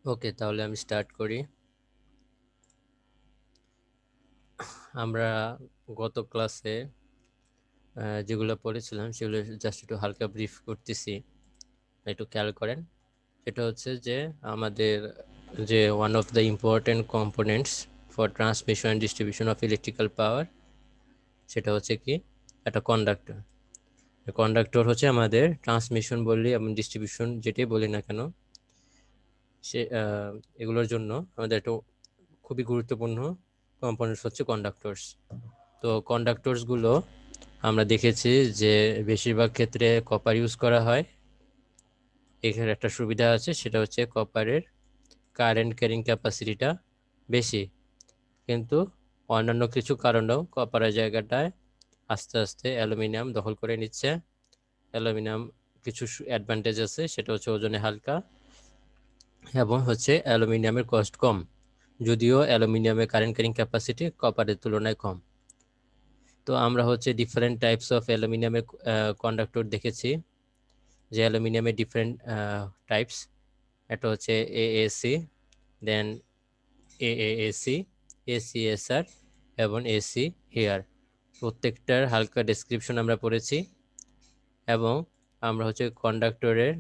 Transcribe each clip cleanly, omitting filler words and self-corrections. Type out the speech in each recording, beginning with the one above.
ওকে, তাহলে আমি স্টার্ট করি। আমরা গত ক্লাসে যেগুলো পড়েছিলাম সেগুলো জাস্ট একটু হালকা ব্রিফ করতেছি, একটু খেয়াল করেন। এটা হচ্ছে যে আমাদের যে one of the important components for transmission and distribution of electrical power, সেটা হচ্ছে কি একটা কন্ডাক্টর। কন্ডাক্টর হচ্ছে আমাদের ট্রান্সমিশন বলি এবং ডিস্ট্রিবিউশন যেটাই বলি না কেন, সে এগুলোর জন্য আমাদের একটা খুবই গুরুত্বপূর্ণ কম্পোনেন্টস হচ্ছে কন্ডাক্টরস। তো কন্ডাক্টরসগুলো আমরা দেখেছি যে বেশিরভাগ ক্ষেত্রে কপার ইউজ করা হয়। এখানে একটা সুবিধা আছে, সেটা হচ্ছে কপারের কারেন্ট ক্যারিং ক্যাপাসিটিটা বেশি, কিন্তু অন্যান্য কিছু কারণেও কপারের জায়গাটায় আস্তে আস্তে অ্যালুমিনিয়াম দখল করে নিচ্ছে। অ্যালুমিনিয়াম কিছু অ্যাডভান্টেজ আছে, সেটা হচ্ছে ওজনে হালকা এবং হচ্ছে অ্যালুমিনিয়ামের কস্ট কম, যদিও অ্যালুমিনিয়ামের কারেন্ট ক্যারিং ক্যাপাসিটি কপারের তুলনায় কম। তো আমরা হচ্ছে ডিফারেন্ট টাইপস অফ অ্যালুমিনিয়ামের কন্ডাক্টর দেখেছি, যে অ্যালুমিনিয়ামের ডিফারেন্ট টাইপস। একটা হচ্ছে এএসি, দেন এএএসি, এসিএসআর এবং এসি হেয়ার। প্রত্যেকটার হালকা ডেসক্রিপশন আমরা পড়েছি এবং আমরা হচ্ছে কন্ডাক্টরের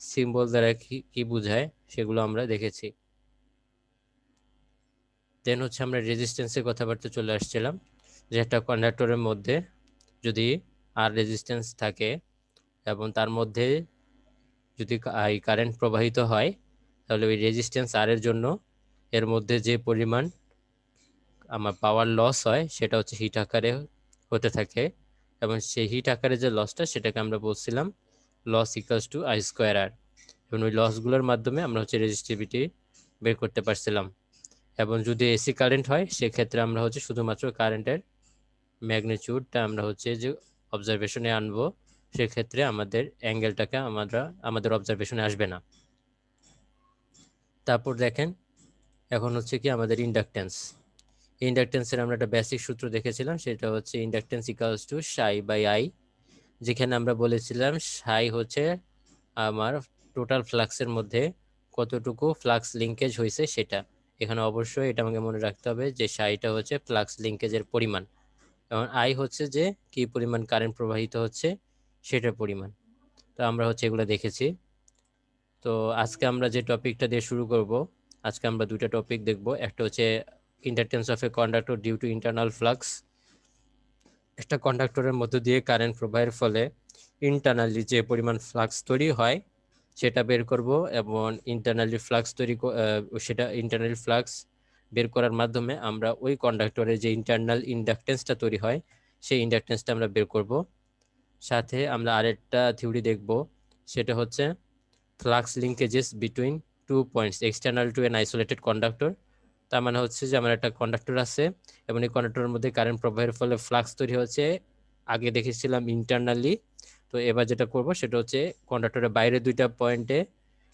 সিম্বল দ্বারা কি কি বোঝায় সেগুলো আমরা দেখেছি। দেন হচ্ছে আমরা রেজিস্ট্যান্সের কথাবার্তা চলে আসছিলাম, যে একটা কন্ডাক্টরের মধ্যে যদি আর রেজিস্ট্যান্স থাকে এবং তার মধ্যে যদি কারেন্ট প্রবাহিত হয়, তাহলে ওই রেজিস্ট্যান্স আর এর জন্য এর মধ্যে যে পরিমাণ আমার পাওয়ার লস হয় সেটা হচ্ছে হিট আকারে হতে থাকে, এবং সেই হিট আকারে যে লসটা সেটাকে আমরা বলছিলাম loss equals to I square R. এবং ওই লসগুলোর মাধ্যমে আমরা হচ্ছে রেজিস্টিভিটি বের করতে পারছিলাম। এবং যদি এসি কারেন্ট হয় সেক্ষেত্রে আমরা হচ্ছে শুধুমাত্র কারেন্টের ম্যাগনিটিউডটা আমরা হচ্ছে যে অবজারভেশনে আনবো, সেক্ষেত্রে আমাদের অ্যাঙ্গেলটাকে আমাদের অবজারভেশনে আসবে না। তারপর দেখেন, এখন হচ্ছে কি আমাদের ইন্ডাকটেন্স। ইন্ডাকটেন্সের আমরা একটা বেসিক সূত্র দেখেছিলাম, সেটা হচ্ছে inductance equals to psi by I, যেখানে আমরা বলেছিলাম সাই হচ্ছে আমার টোটাল ফ্লাক্সের মধ্যে কতটুকু ফ্লাক্স লিঙ্কেজ হয়েছে সেটা। এখানে অবশ্যই এটা আমাকে মনে রাখতে হবে যে সাইটা হচ্ছে ফ্লাক্স লিঙ্কেজের পরিমাণ, এবং আই হচ্ছে যে কি পরিমাণ কারেন্ট প্রবাহিত হচ্ছে সেটার পরিমাণ। তো আমরা হচ্ছে এগুলো দেখেছি। তো আজকে আমরা যে টপিকটা দিয়ে শুরু করব, আজকে আমরা দুটো টপিক দেখব। একটা হচ্ছে inductance of a conductor due to internal flux. একটা কন্ডাক্টরের মধ্য দিয়ে কারেন্ট প্রবাহের ফলে ইন্টারনালি যে পরিমাণ ফ্লাক্স তৈরি হয় সেটা বের করব, এবং ইন্টারনালি ফ্লাক্স সেটা ইন্টারনালি ফ্লাক্স বের করার মাধ্যমে আমরা ওই কন্ডাক্টরের যে ইন্টারনাল ইন্ডাকটেন্সটা তৈরি হয় সেই ইন্ডাকটেন্সটা আমরা বের করব। সাথে আমরা আরেকটা থিওরি দেখব, সেটা হচ্ছে flux linkages between two points external to an isolated conductor. তার মানে হচ্ছে যে আমার একটা কন্ডাক্টর আছে এবং এই কন্ডাক্টরের মধ্যে কারেন্ট প্রবাহের ফলে ফ্লাক্স তৈরি হচ্ছে, আগে দেখেছিলাম ইন্টারনালি। তো এবার যেটা করব সেটা হচ্ছে কন্ডাক্টরের বাইরে দুইটা পয়েন্টে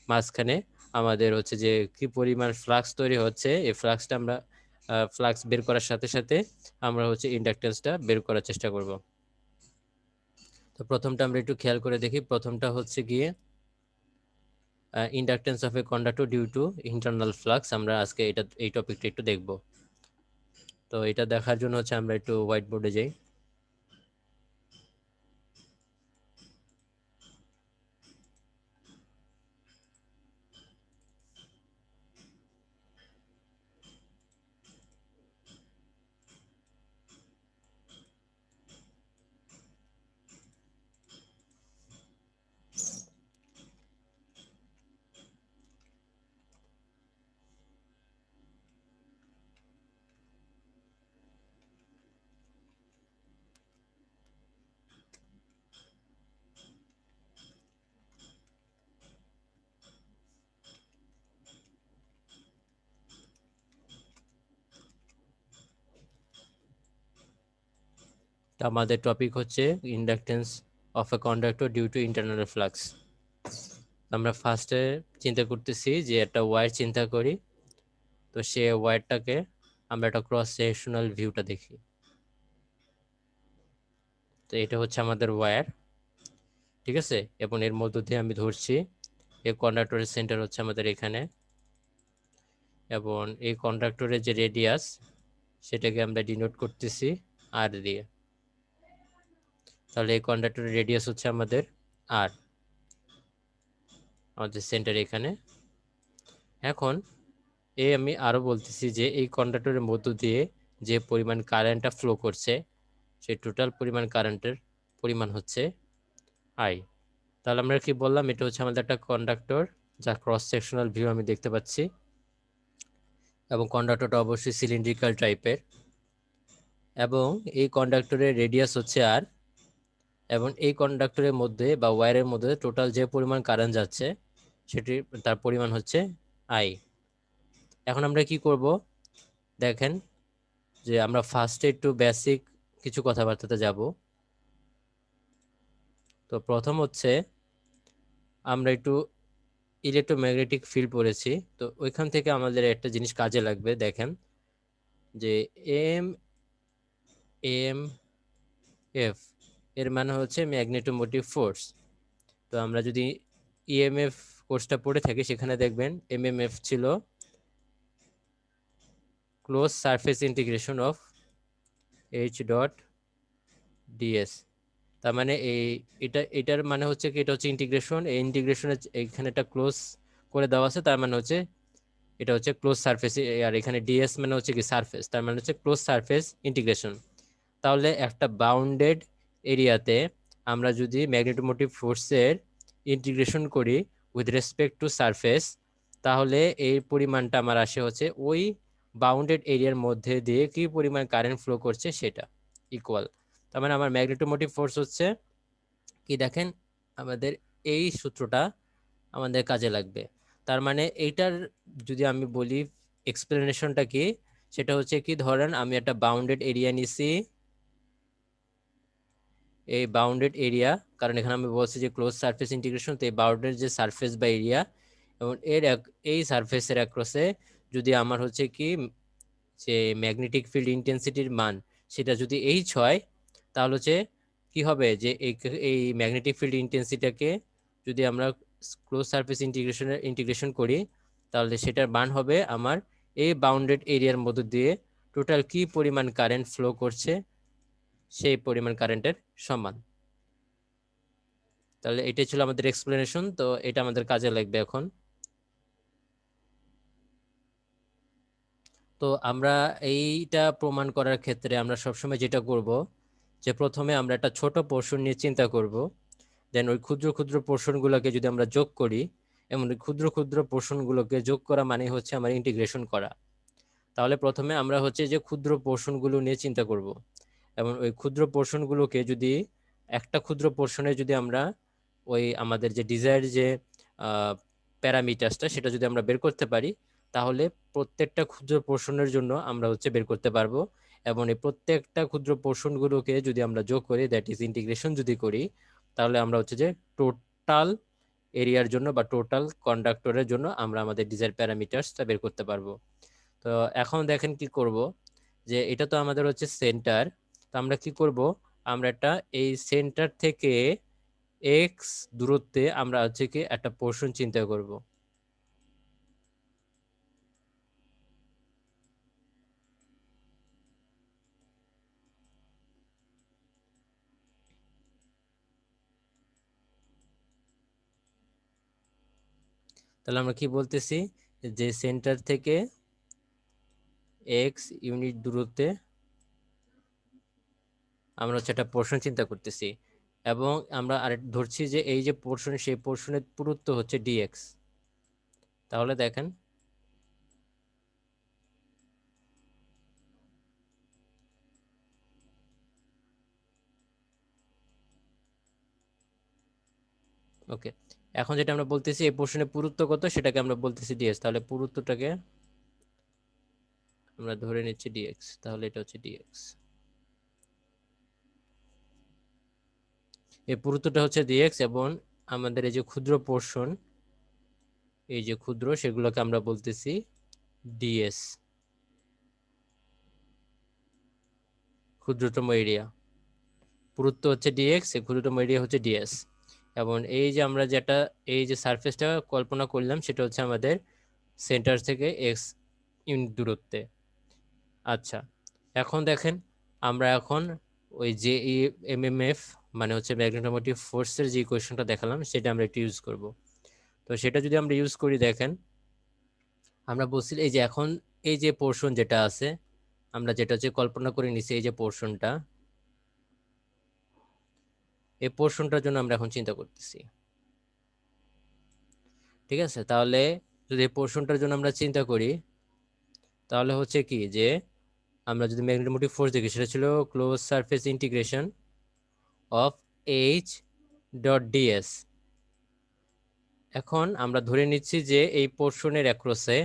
মাঝখানে আমাদের হচ্ছে যে কি পরিমাণ ফ্লাক্স তৈরি হচ্ছে, এই ফ্লাক্সটা আমরা ফ্লাক্স বের করার সাথে সাথে আমরা হচ্ছে ইন্ডাকটেন্সটা বের করার চেষ্টা করব। তো প্রথমটা আমরা একটু খেয়াল করে দেখি। প্রথমটা হচ্ছে গিয়ে inductance of a conductor due to internal flux. আমরা আজকে এই টপিকটা একটু দেখব। তো এটা দেখার জন্য হচ্ছে আমরা একটু হোয়াইট বোর্ডে যাই। তো আমাদের টপিক হচ্ছে inductance of a conductor due to internal flux. আমরা ফার্স্টে চিন্তা করতেছি যে একটা ওয়্যার চিন্তা করি। তো সে ওয়্যারটাকে আমরা একটা ক্রস সেকশনাল ভিউটা দেখি। তো এটা হচ্ছে আমাদের ওয়্যার, ঠিক আছে। এবং এর মধ্য দিয়ে আমি ধরছি এই কন্ডাক্টরের সেন্টার হচ্ছে আমাদের এখানে, এবং এই কন্ডাক্টরের যে রেডিয়াস সেটাকে আমরা ডিনোট করতেছি আর দিয়ে। তাহলে এই কন্ডাক্টরের রেডিয়াস হচ্ছে আমাদের আর, আমাদের সেন্টার এখানে। এখন আমি আরো বলতেছি যে এই কন্ডাক্টরের মধ্য দিয়ে যে পরিমাণ কারেন্টটা ফ্লো করছে সেই টোটাল পরিমাণ কারেন্টের পরিমাণ হচ্ছে আই। তাহলে আমরা কি বললাম, এটা হচ্ছে আমাদের একটা কন্ডাক্টর যা ক্রস সেকশনাল ভিউ আমি দেখতে পাচ্ছি, এবং কন্ডাক্টরটা অবশ্যই সিলিন্ড্রিক্যাল টাইপের, এবং এই কন্ডাক্টরের রেডিয়াস হচ্ছে আর, এবং এই কন্ডাক্টরের মধ্যে বা ওয়্যারের মধ্যে টোটাল যে পরিমাণ কারেন্ট যাচ্ছে সেটি তার পরিমাণ হচ্ছে আই। এখন আমরা কি করব দেখেন, যে আমরা ফার্স্টে একটু বেসিক কিছু কথাবার্তাতে যাব। তো প্রথম হচ্ছে আমরা একটু ইলেকট্রোম্যাগনেটিক ফিল্ড পড়েছি, তো ওইখান থেকে আমাদের একটা জিনিস কাজে লাগবে। দেখেন যে এম এম এফ এর মানে হচ্ছে ম্যাগনেটোমোটিভ ফোর্স। তো আমরা যদি ইএমএফ কোর্সটা পড়ে থাকি সেখানে দেখবেন এমএমএফ ছিল close surface integration of H dot DS. তার মানে এটার মানে হচ্ছে কি, এটা হচ্ছে ইন্টিগ্রেশন, এই ইন্টিগ্রেশনের এখানে একটা ক্লোজ করে দেওয়া আছে, তার মানে হচ্ছে এটা হচ্ছে ক্লোজ সারফেস, আর এখানে ডিএস মানে হচ্ছে কি সারফেস, তার মানে হচ্ছে ক্লোজ সারফেস ইন্টিগ্রেশন। তাহলে একটা বাউন্ডেড এরিয়াতে আমরা যদি ম্যাগনেটোমোটিভ ফোর্সের ইন্টিগ্রেশন করি উইথ রেসপেক্ট টু সারফেস, তাহলে এই পরিমাণটা আমার আসে হচ্ছে ওই বাউন্ডেড এরিয়ার মধ্যে দিয়ে কি পরিমাণ কারেন্ট ফ্লো করছে সেটা ইকুয়াল। তার মানে আমার ম্যাগনেটোমোটিভ ফোর্স হচ্ছে কি, দেখেন আমাদের এই সূত্রটা আমাদের কাজে লাগবে। তার মানে এইটার যদি আমি বলি এক্সপ্লেনেশনটা কি, সেটা হচ্ছে কি, ধরেন আমি একটা বাউন্ডেড এরিয়া নিছি, এই বাউন্ডেড এরিয়া, কারণ এখানে আমি বলছি যে ক্লোজ সারফেস ইন্টিগ্রেশন, তো এই বাউন্ডেড যে সারফেস বা এরিয়া, এবং এই সারফেসের অ্যাক্রসে যদি আমার হচ্ছে কি যে ম্যাগনেটিক ফিল্ড ইন্টেন্সিটির মান সেটা যদি এইচ হয়, তাহলে হচ্ছে কি হবে যে এই ম্যাগনেটিক ফিল্ড ইন্টেন্সিটিটাকে যদি আমরা ক্লোজ সারফেস ইন্টিগ্রেশন করি, তাহলে সেটার মান হবে আমার এই বাউন্ডেড এরিয়ার মধ্য দিয়ে টোটাল কি পরিমাণ কারেন্ট ফ্লো করছে সেই পরিমাণ কারেন্টের সমান। তাহলে এটাই ছিল আমাদের এক্সপ্লেনেশন, তো এটা আমাদের কাজে লাগবে এখন। তো আমরা এইটা প্রমাণ করার ক্ষেত্রে আমরা সবসময় যেটা করব, যে প্রথমে আমরা একটা ছোট পোর্শন নিয়ে চিন্তা করব, দেন ওই ক্ষুদ্র ক্ষুদ্র পোর্শনগুলোকে যদি আমরা যোগ করি, এমন ক্ষুদ্র ক্ষুদ্র পোর্শনগুলোকে যোগ করা মানে হচ্ছে আমার ইন্টিগ্রেশন করা। তাহলে প্রথমে আমরা হচ্ছে যে ক্ষুদ্র পোর্শনগুলো নিয়ে চিন্তা করব, এবং ওই ক্ষুদ্র পোর্শনগুলোকে যদি একটা ক্ষুদ্র পোর্শনে যদি আমরা ওই আমাদের যে ডিজায়ার যে প্যারামিটারসটা সেটা যদি আমরা বের করতে পারি, তাহলে প্রত্যেকটা ক্ষুদ্র পোর্শনের জন্য আমরা হচ্ছে বের করতে পারবো। এবং এই প্রত্যেকটা ক্ষুদ্র পোর্শনগুলোকে যদি আমরা যোগ করি, দ্যাট ইজ ইন্টিগ্রেশন যদি করি, তাহলে আমরা হচ্ছে যে টোটাল এরিয়ার জন্য বা টোটাল কন্ডাক্টরের জন্য আমরা আমাদের ডিজায়ার প্যারামিটারসটা বের করতে পারবো। তো এখন দেখেন কি করব, যে এটা তো আমাদের হচ্ছে সেন্টার, তো আমরা কি করব, আমরা একটা এই সেন্টার থেকে এক্স দূরত্বে আমরা হচ্ছে কি একটা পোর্শন চিন্তা করব। তাহলে আমরা কি বলতেছি, যে সেন্টার থেকে এক্স ইউনিট দূরত্বে আমরা হচ্ছে একটা পোর্শন চিন্তা করতেছি, এবং আমরা আর ধরছি যে এই যে পোর্শন সেই পোর্শনের পুরুত্ব হচ্ছে ডিএক্স। তাহলে দেখেন ওকে, এখন যেটা আমরা বলতেছি এই পোর্শনের পুরুত্ব কত সেটাকে আমরা বলতেছি ডিএক্স। তাহলে পুরুত্বটাকে আমরা ধরে নিচ্ছি ডিএক্স, তাহলে এটা হচ্ছে ডিএক্স, এই পুরুত্বটা হচ্ছে ডিএক্স, এবং আমাদের এই যে ক্ষুদ্র পোর্শন, এই যে ক্ষুদ্র সেগুলোকে আমরা বলতেছি ডিএস, ক্ষুদ্রতম এরিয়া। পুরুত্ব হচ্ছে ডিএক্স, এই ক্ষুদ্রতম এরিয়া হচ্ছে ডিএস। এবং এই যে আমরা যেটা এই যে সারফেসটা কল্পনা করলাম সেটা হচ্ছে আমাদের সেন্টার থেকে এক্স ইউনিট দূরত্বে। আচ্ছা, এখন দেখেন আমরা এখন ওই যে এমএমএফ মানে হচ্ছে ম্যাগনেটোমোটিভ ফোর্সের যে ইকুয়েশনটা দেখালাম সেটা আমরা একটু ইউজ করব। তো সেটা যদি আমরা ইউজ করি, দেখেন আমরা বলছি এই যে এখন এই যে পোর্শন যেটা আছে, আমরা যেটা হচ্ছে কল্পনা করে নিছি, এই যে পোর্শনটা, এই পোর্শনটার জন্য আমরা এখন চিন্তা করতেছি। ঠিক আছে, তাহলে যদি এই পোর্শনটার জন্য আমরা চিন্তা করি, তাহলে হচ্ছে কি যে আমরা যদি ম্যাগনেটোমোটিভ ফোর্স দেখি, সেটা ছিল close surface integration of H dot DS. এখন আমরা ধরে নিচ্ছি যে এই পোর্শনের অ্যাক্রসে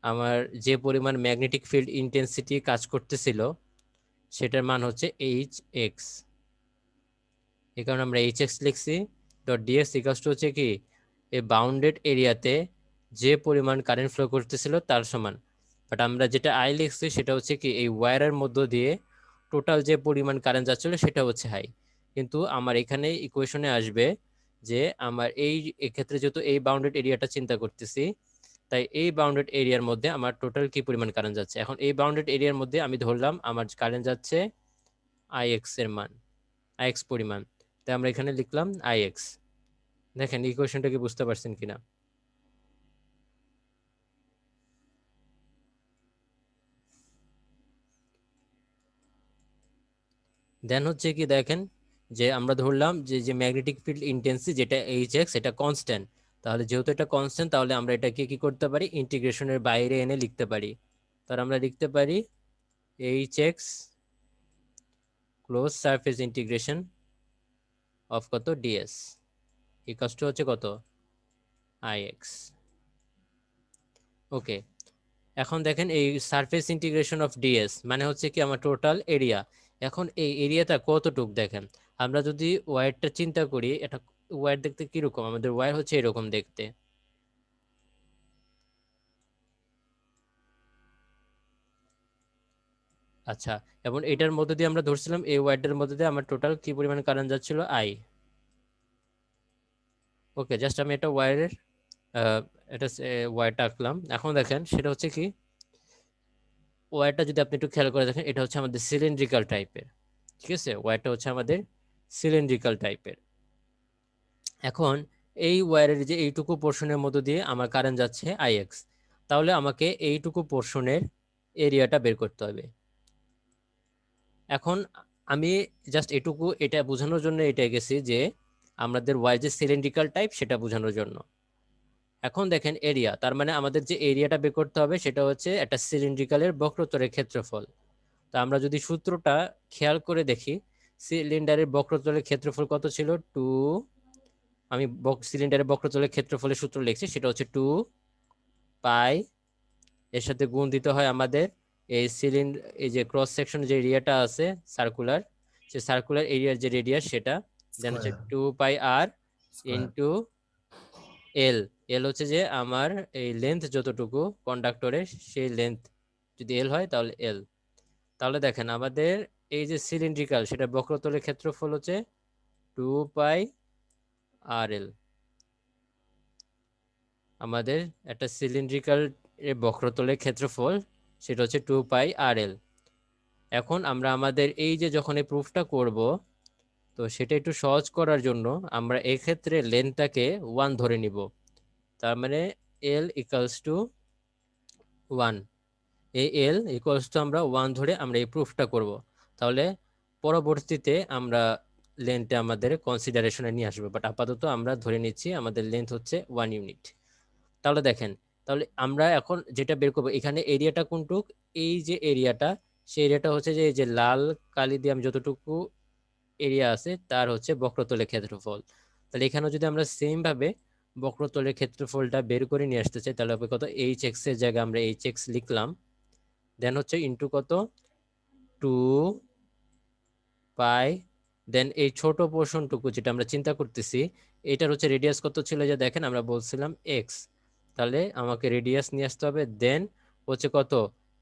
আমার যে পরিমাণ ম্যাগনেটিক ফিল্ড ইন্টেন্সিটি কাজ করতেছিল সেটার মান হচ্ছে এইচ এক্স। এই কারণে আমরা এইচ এক্স লিখছি। ডট ডিএস ইকাস টু হচ্ছে কি এই বাউন্ডেড এরিয়াতে যে পরিমাণ কারেন্ট ফ্লো করতেছিল তার সমান। বাট আমরা যেটা আই লিখছি সেটা হচ্ছে কি এই ওয়্যারের মধ্য দিয়ে টোটাল যে পরিমাণ কারেন্ট যাচ্ছিল সেটা হচ্ছে হাই। কিন্তু আমার এখানে ইকুয়েশনে আসবে যে আমার এই এক্ষেত্রে যেহেতু এই বাউন্ডেড এরিয়াটা চিন্তা করতেছি, তাই এই বাউন্ডেড এরিয়ার মধ্যে আমার টোটাল কি পরিমাণ কারেন্ট যাচ্ছে। এখন এই বাউন্ডেড এরিয়ার মধ্যে আমি ধরলাম আমার কারেন্ট যাচ্ছে আই এক্স এর মান, আই এক্স পরিমাণ। তাই আমরা এখানে লিখলাম আই এক্স। দেখেন ইকুয়েশনটা কি বুঝতে পারছেন কিনা। দেন হচ্ছে কি দেখেন যে আমরা ধরলাম যে যে ম্যাগনেটিক ফিল্ড ইন্টেন্সিটি যেটা এইচ এক্স এটা কনস্ট্যান্ট। তাহলে যেহেতু এটা কনস্ট্যান্ট তাহলে আমরা এটাকে কি করতে পারি, ইন্টিগ্রেশনের বাইরে এনে লিখতে পারি। তাহলে আমরা লিখতে পারি H x close surface integration of কত ডিএস ইকুয়ালস টু হচ্ছে কত আই এক্স। ওকে, এখন দেখেন এই সারফেস ইন্টিগ্রেশন অফ ডিএস মানে হচ্ছে কি আমার টোটাল এরিয়া। এখন এই এরিয়াটা কতটুক দেখেন, আমরা যদি ওয়্যারটা চিন্তা করি, এটা ওয়্যার দেখতে কিরকম, আমাদের ওয়্যার হচ্ছে এরকম দেখতে। আচ্ছা, এবং এটার মধ্যে দিয়ে আমরা ধরছিলাম এই ওয়্যারটার মধ্যে দিয়ে আমার টোটাল কি পরিমাণ কারেন্ট যাচ্ছিল আই। ওকে, জাস্ট আমি এটা ওয়্যারের এটা ওয়্যারটা আঁকলাম। এখন দেখেন সেটা হচ্ছে কি ওয়্যারটা যদি আপনি একটু খেয়াল করে দেখেন, এটা হচ্ছে আমাদের সিলিন্ড্রিক্যাল টাইপের। ঠিক আছে, ওয়্যারটা হচ্ছে আমাদের সিলিন্ড্রিক্যাল টাইপের। এখন এই ওয়্যারের যে এইটুকু পোর্শনের মধ্য দিয়ে আমার কারেন্ট যাচ্ছে আই এক্স, তাহলে আমাকে এইটুকু পোর্শনের এরিয়াটা বের করতে হবে। এখন আমি জাস্ট এটুকু এটা বোঝানোর জন্য এটা গেছি যে আমাদের ওয়্যার যে সিলিন্ড্রিক্যাল টাইপ সেটা বোঝানোর জন্য। এখন দেখেন এরিয়া, তার মানে আমাদের যে এরিয়াটা বের করতে হবে সেটা হচ্ছে একটা সিলিন্ড্রিক্যালের বক্রতলের ক্ষেত্রফল। তা আমরা যদি সূত্রটা খেয়াল করে দেখি, সিলিন্ডারের বক্রতলের ক্ষেত্রফল কত ছিল, টু, আমি সিলিন্ডারের বক্রতলের ক্ষেত্রফলের সূত্র লিখছি, সেটা হচ্ছে টু পাই, এর সাথে গুণ দিতে হয় আমাদের এই এই যে ক্রস সেকশন যে এরিয়াটা আছে সার্কুলার, সে সার্কুলার এরিয়ার যে রেডিয়াস সেটা, দেন হচ্ছে টু পাই আর ইন্টু এল। এল হচ্ছে যে আমার এই লেন্থ যতটুকু কন্ডাক্টরের সেই লেন্থ যদি এল হয় তাহলে এল। তাহলে দেখেন আমাদের এই যে সিলিন্ড্রিক্যাল সেটা বক্রতলের ক্ষেত্রফল হচ্ছে টু পাই আর এল। আমাদের একটা সিলিন্ড্রিক্যাল বক্রতলের ক্ষেত্রফল সেটা হচ্ছে টু পাই আর এল। এখন আমরা আমাদের এই যে যখন এই প্রুফটা করব, তো সেটা একটু সহজ করার জন্য আমরা এক্ষেত্রে লেন্থটাকে ওয়ান ধরে নিব। তার মানে এল ইকুয়ালস টু ওয়ান, এই এল ইকুয়ালস টু আমরা ওয়ান ধরে আমরা এই প্রুফটা করব। তাহলে পরবর্তীতে আমরা লেন্থটা আমাদের কনসিডারেশনে নিয়ে আসবো, বাট আপাতত আমরা ধরে নিচ্ছি আমাদের লেন্থ হচ্ছে 1 ইউনিট। তাহলে দেখেন, তাহলে আমরা এখন যেটা বের করবো এখানে এরিয়াটা কোনটুক, এই যে এরিয়াটা, সেই এরিয়াটা হচ্ছে যে এই যে লাল কালি দিয়ে আমি যতটুকু এরিয়া আছে তার হচ্ছে বক্রতলের ক্ষেত্রফল। তাহলে এখানেও যদি আমরা সেম ভাবে বক্রতলের ক্ষেত্রফলটা বের করে নিয়ে আসতে চাই, তাহলে হবে কত, এইচ এক্স এর জায়গায় আমরা এইচ এক্স লিখলাম, দেন হচ্ছে ইন্টু কত, টু পাই, দেন এই ছোট পোর্শনটুকু যেটা আমরা চিন্তা করতেছি এটার হচ্ছে রেডিয়াস কত ছিল, যে দেখেন আমরা বলছিলাম এক্স, তাহলে আমাকে রেডিয়াস নিয়ে আসতে হবে, দেন হচ্ছে কত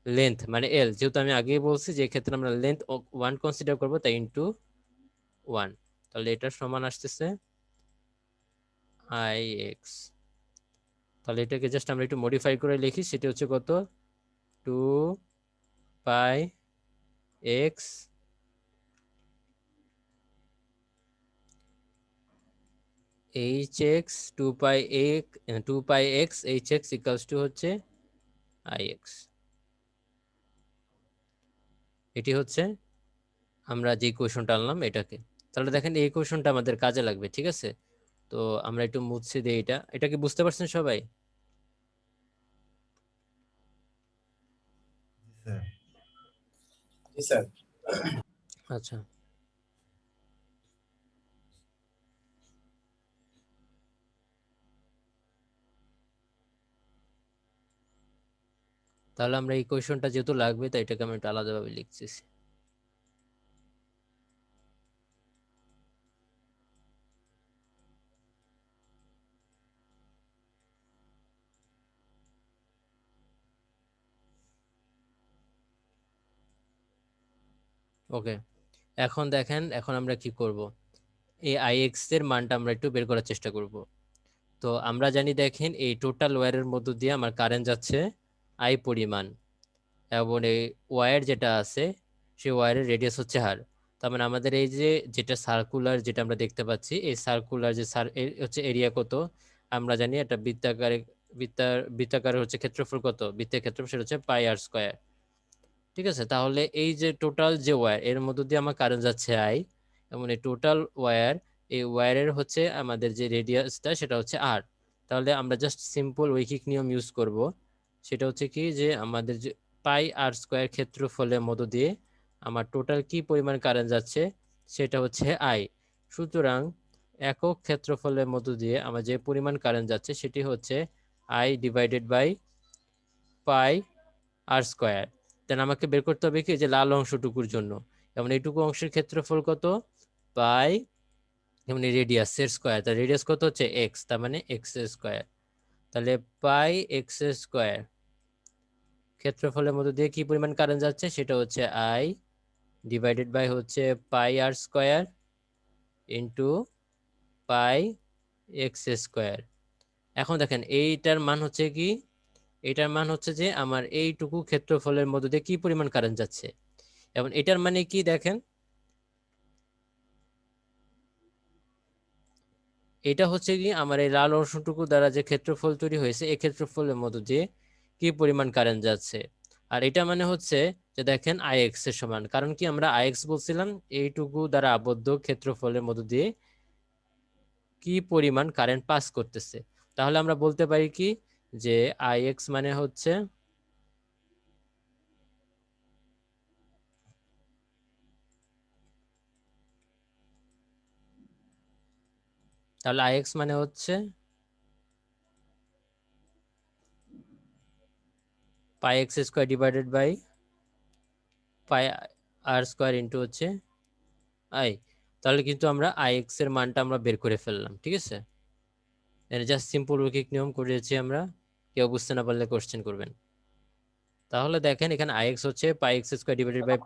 লেন্থ মানে এল, যেহেতু আমি আগেই বলছি যে ক্ষেত্রে আমরা লেন্থ ওয়ান কনসিডার করবো তাই ইন্টু ওয়ান। তাহলে এটার সমান আসতেছে আই এক্স। তাহলে এটাকে জাস্ট আমরা একটু মডিফাই করে লিখি, সেটা হচ্ছে কত 2 pi X H X 2 pi X H X equals to হচ্ছে আই এক্স। এটি হচ্ছে আমরা যে কোয়েশনটা আনলাম এটাকে। তাহলে দেখেন এই কোয়েশনটা আমাদের কাজে লাগবে, ঠিক আছে? তো আমরা একটু মুছে দিই এটা। এটা কি বুঝতে পারছেন সবাই? জি স্যার। আচ্ছা, তাহলে আমরা এই কোয়েশনটা যেহেতু লাগবে তাই এটাকে আমি একটু আলাদাভাবে লিখতেছি। ওকে, এখন দেখেন এখন আমরা কি করব, এই আই এক্স এর মানটা আমরা একটু বের করার চেষ্টা করব। তো আমরা জানি দেখেন এই টোটাল ওয়্যারের মধ্য দিয়ে আমার কারেন্ট যাচ্ছে আই পরিমাণ, এবং এই ওয়্যার যেটা আছে সেই ওয়্যারের রেডিয়াস হচ্ছে আর। তার মানে আমাদের এই যে যেটা সার্কুলার যেটা আমরা দেখতে পাচ্ছি এই সার্কুলার যে হচ্ছে এরিয়া কত, আমরা জানি এটা বৃত্তাকারে বৃত্তাকারে হচ্ছে ক্ষেত্রফল কত, বৃত্তের ক্ষেত্রফল সেটা হচ্ছে পাই আর স্কয়ার। ঠিক আছে, তাহলে এই যে টোটাল যে ওয়্যার এর মধ্য দিয়ে আমার কারেন্ট যাচ্ছে আই, এবং এই টোটাল ওয়্যার এই ওয়্যারের হচ্ছে আমাদের যে রেডিয়াসটা সেটা হচ্ছে আর। তাহলে আমরা জাস্ট সিম্পল ঐকিক নিয়ম ইউজ করব, সেটা হচ্ছে কি যে আমাদের যে পাই আর স্কয়ার ক্ষেত্রফলের মধ্য দিয়ে আমার টোটাল কি পরিমাণ কারেন্ট যাচ্ছে সেটা হচ্ছে আই। সুতরাং একক ক্ষেত্রফলের মধ্য দিয়ে আমার যে পরিমাণ কারেন্ট যাচ্ছে সেটি হচ্ছে I divided by pi R square. Then আমাকে বের করতে হবে কি যে লাল অংশটুকুর জন্য, যেমন এইটুকু অংশের ক্ষেত্রফল কত পাই, যেমন রেডিয়াস এর স্কয়ার, তার রেডিয়াস কত হচ্ছে এক্স, তার মানে এক্স স্কয়ার। তাহলে পাই এক্স স্কয়ার ক্ষেত্রফলের মধ্যে দিয়ে কি পরিমাণ কারেন্ট যাচ্ছে সেটা হচ্ছে আই ডিভাইডেড বাই হচ্ছে pi R square into pi X square. এখন দেখেন এইটার মান হচ্ছে কি, এটার মান হচ্ছে যে আমার এইটুকু ক্ষেত্রফলের মধ্যে দিয়ে কি পরিমাণ কারেন্ট যাচ্ছে, এবং এটার মানে কি দেখেন, এটা হচ্ছে কি আমার এই লাল অংশটুকু দ্বারা যে ক্ষেত্রফল তৈরি হয়েছে এই ক্ষেত্রফলের মধ্য দিয়ে কি পরিমাণ কারেন্ট যাচ্ছে। আর এটা মানে হচ্ছে যে দেখেন আই এক্স এর সমান, কারণ কি আমরা আই এক্স বলছিলাম এইটুকু দ্বারা আবদ্ধ ক্ষেত্রফলের মধ্য দিয়ে কি পরিমাণ কারেন্ট পাস করতেছে। তাহলে আমরা বলতে পারি কি যে আই এক্স মানে হচ্ছে, তাহলে আই এক্স মানে হচ্ছে pi X square divided by pi R square into হচ্ছে আই। তাহলে কিন্তু আমরা আই এক্স এর মানটা আমরা বের করে ফেললাম, ঠিক আছে? জাস্ট সিম্পল রৈখিক নিয়ম করেছি আমরা, কেউ বুঝতে না পারলে কোশ্চেন করবেন। তাহলে দেখেন এখানে আই এক্স হচ্ছে pi X square divided by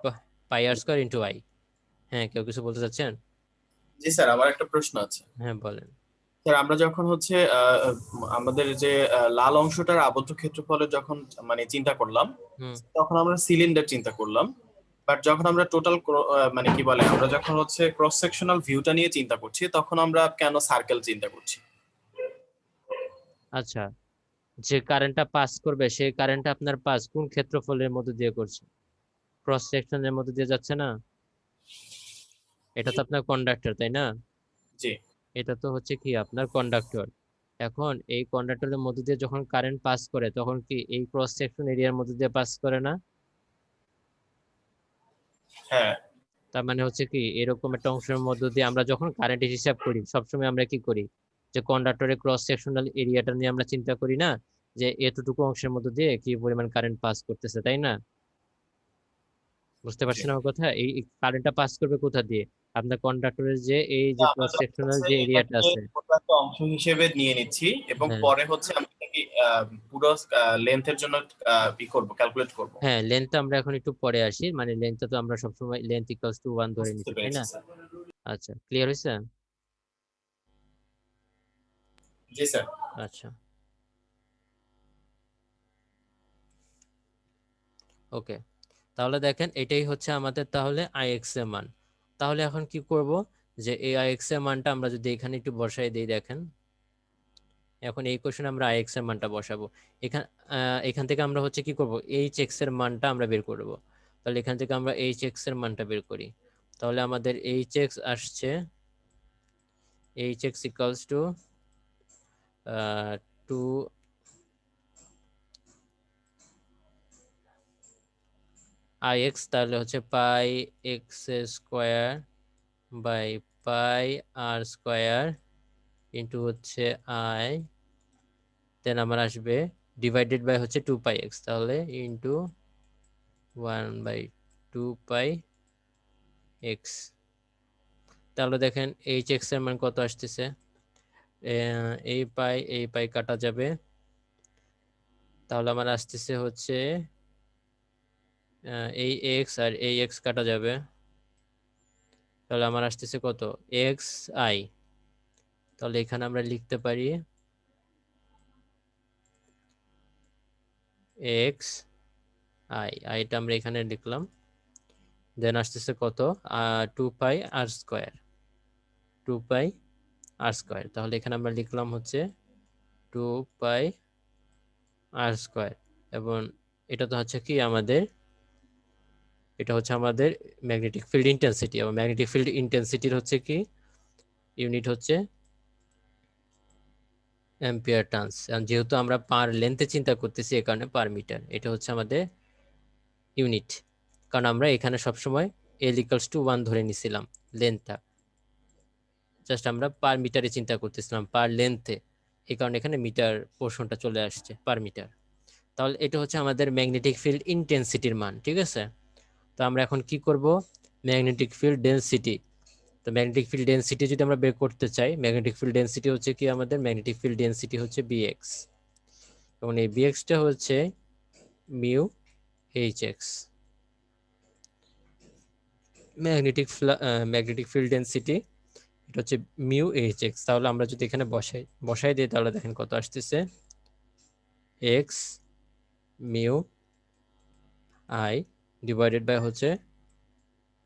pi R square into I. হ্যাঁ, কেউ কিছু বলতে চাচ্ছেন? জি স্যার, আমার একটা প্রশ্ন আছে। হ্যাঁ বলেন। স্যার, আমরা যখন হচ্ছে আমাদের যে লাল অংশটার আবদ্ধ ক্ষেত্রফলের যখন মানে চিন্তা করলাম, হুম। তখন আমরা সিলিন্ডার চিন্তা করলাম। বাট যখন আমরা টোটাল মানে কি বলে, আমরা যখন হচ্ছে ক্রস সেকশনাল ভিউটা নিয়ে চিন্তা করছি, তখন আমরা কেন সার্কেল চিন্তা করছি? আচ্ছা, যে কারেন্টটা পাস করবে সেই কারেন্টটা আপনার পাস কোন ক্ষেত্রফলের মধ্যে দিয়ে করছে? ক্রস সেকশনের মধ্যে দিয়ে যাচ্ছে না? এটা তো আপনার কন্ডাক্টর, তাই না? জি। এটা তো হচ্ছে কি আপনার কন্ডাক্টর। এখন এই কন্ডাক্টরের মধ্যে দিয়ে যখন কারেন্ট পাস করে তখন কি এই ক্রস সেকশন এরিয়ার মধ্যে দিয়ে পাস করে না? হ্যাঁ। তার মানে হচ্ছে কি এরকম একটা অংশের মধ্য দিয়ে আমরা যখন কারেন্টের হিসাব করি সবসময় আমরা কি করি, যে কন্ডাক্টরের ক্রস সেকশনাল এরিয়াটা নিয়ে আমরা চিন্তা করি না, যে এতটুকু অংশের মধ্য দিয়ে কি পরিমাণ কারেন্ট পাস করতেছে, তাই না? বুঝতে জি। পারছেন আমার কথা? এই কারেন্টটা পাস করবে কোথা দিয়ে? আপনার কন্ডাক্টরের যে এই যে আমরা ক্রস যখন সেকশনাল হচ্ছে যে এরিয়াটা এটাকে আছে। ছোট একটা অংশ হিসেবে নিয়ে নিচ্ছি এবং হ্যাঁ, পরে হচ্ছে আমি এটাকে পুরো লেন্থের জন্য ই করব, ক্যালকুলেট করব। হ্যাঁ, লেন্থটা আমরা এখন একটু পরে আসি, মানে লেন্থটা তো আমরা সবসময় লেন্থ ইকুয়ালস টু 1 ধরে বুঝতে নিচ্ছি, তাই পেরেছি না? স্যার। আচ্ছা, ক্লিয়ার হয়েছে? জি স্যার। আচ্ছা, ওকে, তাহলে দেখেন এটাই হচ্ছে আমাদের তাহলে আইএক্স এর মান। তাহলে এখন কি করব, যে এই আইএক্স এর মানটা আমরা যদি এখানে একটু বসাই দিই, দেখেন এখন এই কোশ্চেনে আমরা আইএক্স এর মানটা বসাবো। এখান এখান থেকে আমরা হচ্ছে কি করব, এইচ এক্স এর মানটা আমরা বের করব। তাহলে এখান থেকে আমরা এইচ এক্স এর মানটা বের করি। তাহলে আমাদের এইচ এক্স আসছে, H X equals to 2 I X, তাহলে হচ্ছে pi X square by pi R square into হচ্ছে আই, দেন আমার আসবে ডিভাইডেড বাই হচ্ছে 2 পাই এক্স, তাহলে ইন্টু 1/2 পাই এক্স। তাহলে দেখেন এইচ এক্স এর মান কত আসতেছে, এই পাই কাটা যাবে, তাহলে আমার আসতেছে হচ্ছে এই এক্স আর এই এক্স কাটা যাবে, তাহলে আমার আসতেছে কত, এক্স আই। তাহলে এখানে আমরা লিখতে পারি এক্স আই, আইটা আমরা এখানে লিখলাম, দেন আসতেছে কত, 2 পাই আর স্কোয়ার, 2 পাই আর স্কোয়ার। তাহলে এখানে আমরা লিখলাম হচ্ছে 2 পাই আর স্কোয়ার, এবং এটা তো হচ্ছে কি আমাদের, এটা হচ্ছে আমাদের ম্যাগনেটিক ফিল্ড ইন্টেন্সিটি, এবং ম্যাগনেটিক ফিল্ড ইন্টেন্সিটির হচ্ছে কি ইউনিট হচ্ছে অ্যাম্পিয়ার টার্নস। যেহেতু আমরা পার লেন্থে চিন্তা করতেছি, এই কারণে পার মিটার এটা হচ্ছে আমাদের ইউনিট, কারণ আমরা এখানে সবসময় এল ইকুয়ালস টু 1 ধরে নিছিলাম লেন্থটা, জাস্ট আমরা পার মিটারে চিন্তা করতেছিলাম পার লেন্থে, এই কারণে এখানে মিটার পোর্শনটা চলে আসছে পার মিটার। তাহলে এটা হচ্ছে আমাদের ম্যাগনেটিক ফিল্ড ইন্টেন্সিটির মান, ঠিক আছে। তো আমরা এখন কি করব, ম্যাগনেটিক ফিল্ড ডেনসিটি। তো ম্যাগনেটিক ফিল্ড ডেনসিটি যদি আমরা বের করতে চাই, ম্যাগনেটিক ফিল্ড ডেনসিটি হচ্ছে কি আমাদের, ম্যাগনেটিক ফিল্ড ডেনসিটি হচ্ছে বিএক্স, এবং এই বিএক্সটা হচ্ছে mu H x. Magnetic field density এটা হচ্ছে মিউ এইচ এক্স। তাহলে আমরা যদি এখানে বসাই দিই, তাহলে দেখেন কত আসতেছে, x mu I divided by হচ্ছে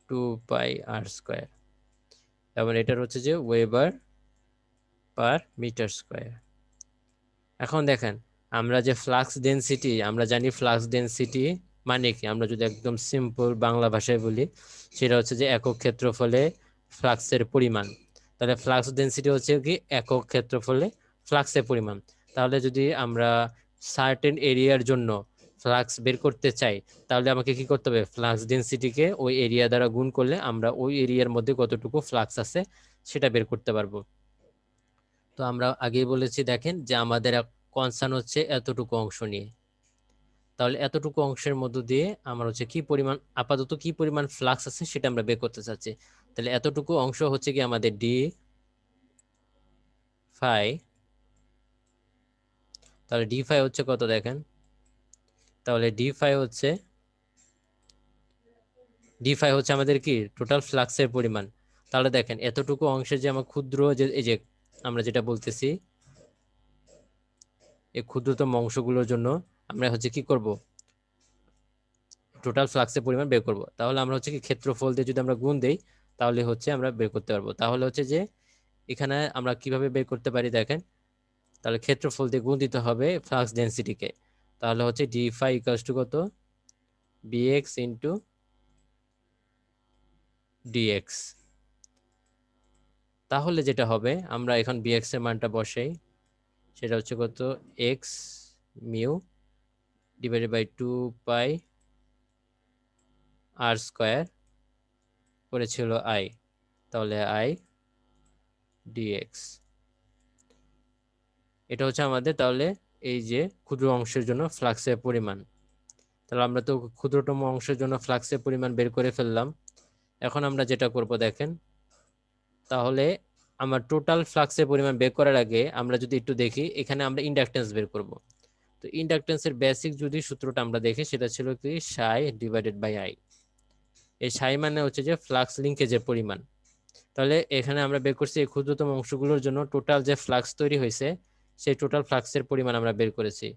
2 পাই আর স্কোয়ার, এবং এটার হচ্ছে যে ওয়েবার পার মিটার স্কোয়ার। এখন দেখেন আমরা যে ফ্লাক্স ডেনসিটি, আমরা জানি ফ্লাক্স ডেনসিটি মানে কি, আমরা যদি একদম সিম্পল বাংলা ভাষায় বলি, সেটা হচ্ছে যে একক ক্ষেত্রফলে ফ্লাক্সের পরিমাণ। তাহলে ফ্লাক্স ডেনসিটি হচ্ছে কি একক ক্ষেত্রফলে ফ্লাক্সের পরিমাণ। তাহলে যদি আমরা সার্টেন এরিয়ার জন্য ফ্লাক্স বের করতে চাই, তাহলে আমাকে কি করতে হবে, ফ্লাক্স ডেনসিটিকে ওই এরিয়া দ্বারা গুণ করলে আমরা ওই এরিয়ার মধ্যে কতটুকু ফ্লাক্স আছে সেটা বের করতে পারবো। তো আমরা আগেই বলেছি, দেখেন যে আমাদের কনসার্ন হচ্ছে এতটুকু অংশ নিয়ে, তাহলে এতটুকু অংশের মধ্য দিয়ে আমরা হচ্ছে কি পরিমাণ, আপাতত কি পরিমাণ ফ্লাক্স আছে সেটা আমরা বের করতে চাচ্ছি। তাহলে এতটুকু অংশ হচ্ছে কি আমাদের ডি ফাই, তাহলে ডি ফাই হচ্ছে কত দেখেন, তাহলে ডি ফাই হচ্ছে আমাদের কি টোটাল ফ্লাক্সের পরিমাণ। তাহলে দেখেন এতটুকু অংশের যে আমার ক্ষুদ্র যে এই যে আমরা যেটা বলতেছি, এই ক্ষুদ্রতম অংশগুলোর জন্য আমরা হচ্ছে কি করব, টোটাল ফ্লাক্সের পরিমাণ বের করব। তাহলে আমরা হচ্ছে কি ক্ষেত্রফল দিয়ে যদি আমরা গুণ দেই, তাহলে হচ্ছে আমরা বের করতে পারবো। তাহলে হচ্ছে যে এখানে আমরা কিভাবে বের করতে পারি দেখেন, তাহলে ক্ষেত্রফল দিয়ে গুণ দিতে হবে ফ্লাক্স ডেনসিটিকে, তাহলে হচ্ছে ডি ফাই ইকুয়ালস টু কত, বিএক্স ইন্টু ডিএক্স। তাহলে যেটা হবে, আমরা এখন বিএক্স এর মানটা বসাই, সেটা হচ্ছে কত, x mu divided by 2 pi R square করেছিল আই, তাহলে আই ডিএক্স। এটা হচ্ছে আমাদের তাহলে এই যে ক্ষুদ্র অংশের জন্য ফ্লাক্সের পরিমাণ। তাহলে আমরা তো ক্ষুদ্রতম অংশের জন্য ফ্লাক্সের পরিমাণ বের করে ফেললাম। এখন আমরা যেটা করব দেখেন, তাহলে আমার টোটাল ফ্লাক্সের পরিমাণ বের করার আগে আমরা যদি একটু দেখি, এখানে আমরা ইন্ডাকটেন্স বের করব। তো ইন্ডাকটেন্সের বেসিক যদি সূত্রটা আমরা দেখি, সেটা ছিল কি সাই ডিভাইডেড বাই আই। এই সাই মানে হচ্ছে যে ফ্লাক্স লিঙ্কেজের পরিমাণ। তাহলে এখানে আমরা বের করছি এই ক্ষুদ্রতম অংশগুলোর জন্য টোটাল যে ফ্লাক্স তৈরি হয়েছে, সেই টোটাল ফ্লাক্সের পরিমাণ আমরা বের করেছি।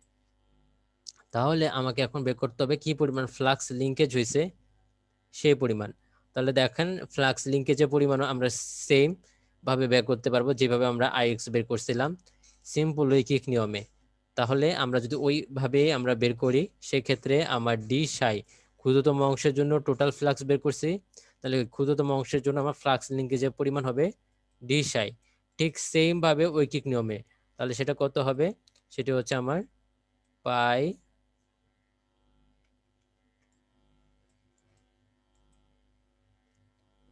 তাহলে আমাকে এখন বের করতে হবে কি পরিমাণ ফ্লাক্স লিঙ্কেজ হয়েছে সেই পরিমাণ। তাহলে দেখেন ফ্লাক্স লিঙ্কেজের পরিমাণও আমরা সেম ভাবে বের করতে পারবো যেভাবে আমরা আইএক্স বের করছিলাম সিম্পল রৈখিক নিয়মে। তাহলে আমরা যদি ওইভাবে আমরা বের করি সেক্ষেত্রে আমার ডি সাই ক্ষুদ্রতম অংশের জন্য টোটাল ফ্লাক্স বের করছি, তাহলে ক্ষুদ্রতম অংশের জন্য আমার ফ্লাক্স লিঙ্কেজের পরিমাণ হবে ডি সাই। ঠিক সেম ভাবে ঐকিক নিয়মে তাহলে সেটা কত হবে, সেটা হচ্ছে আমার pi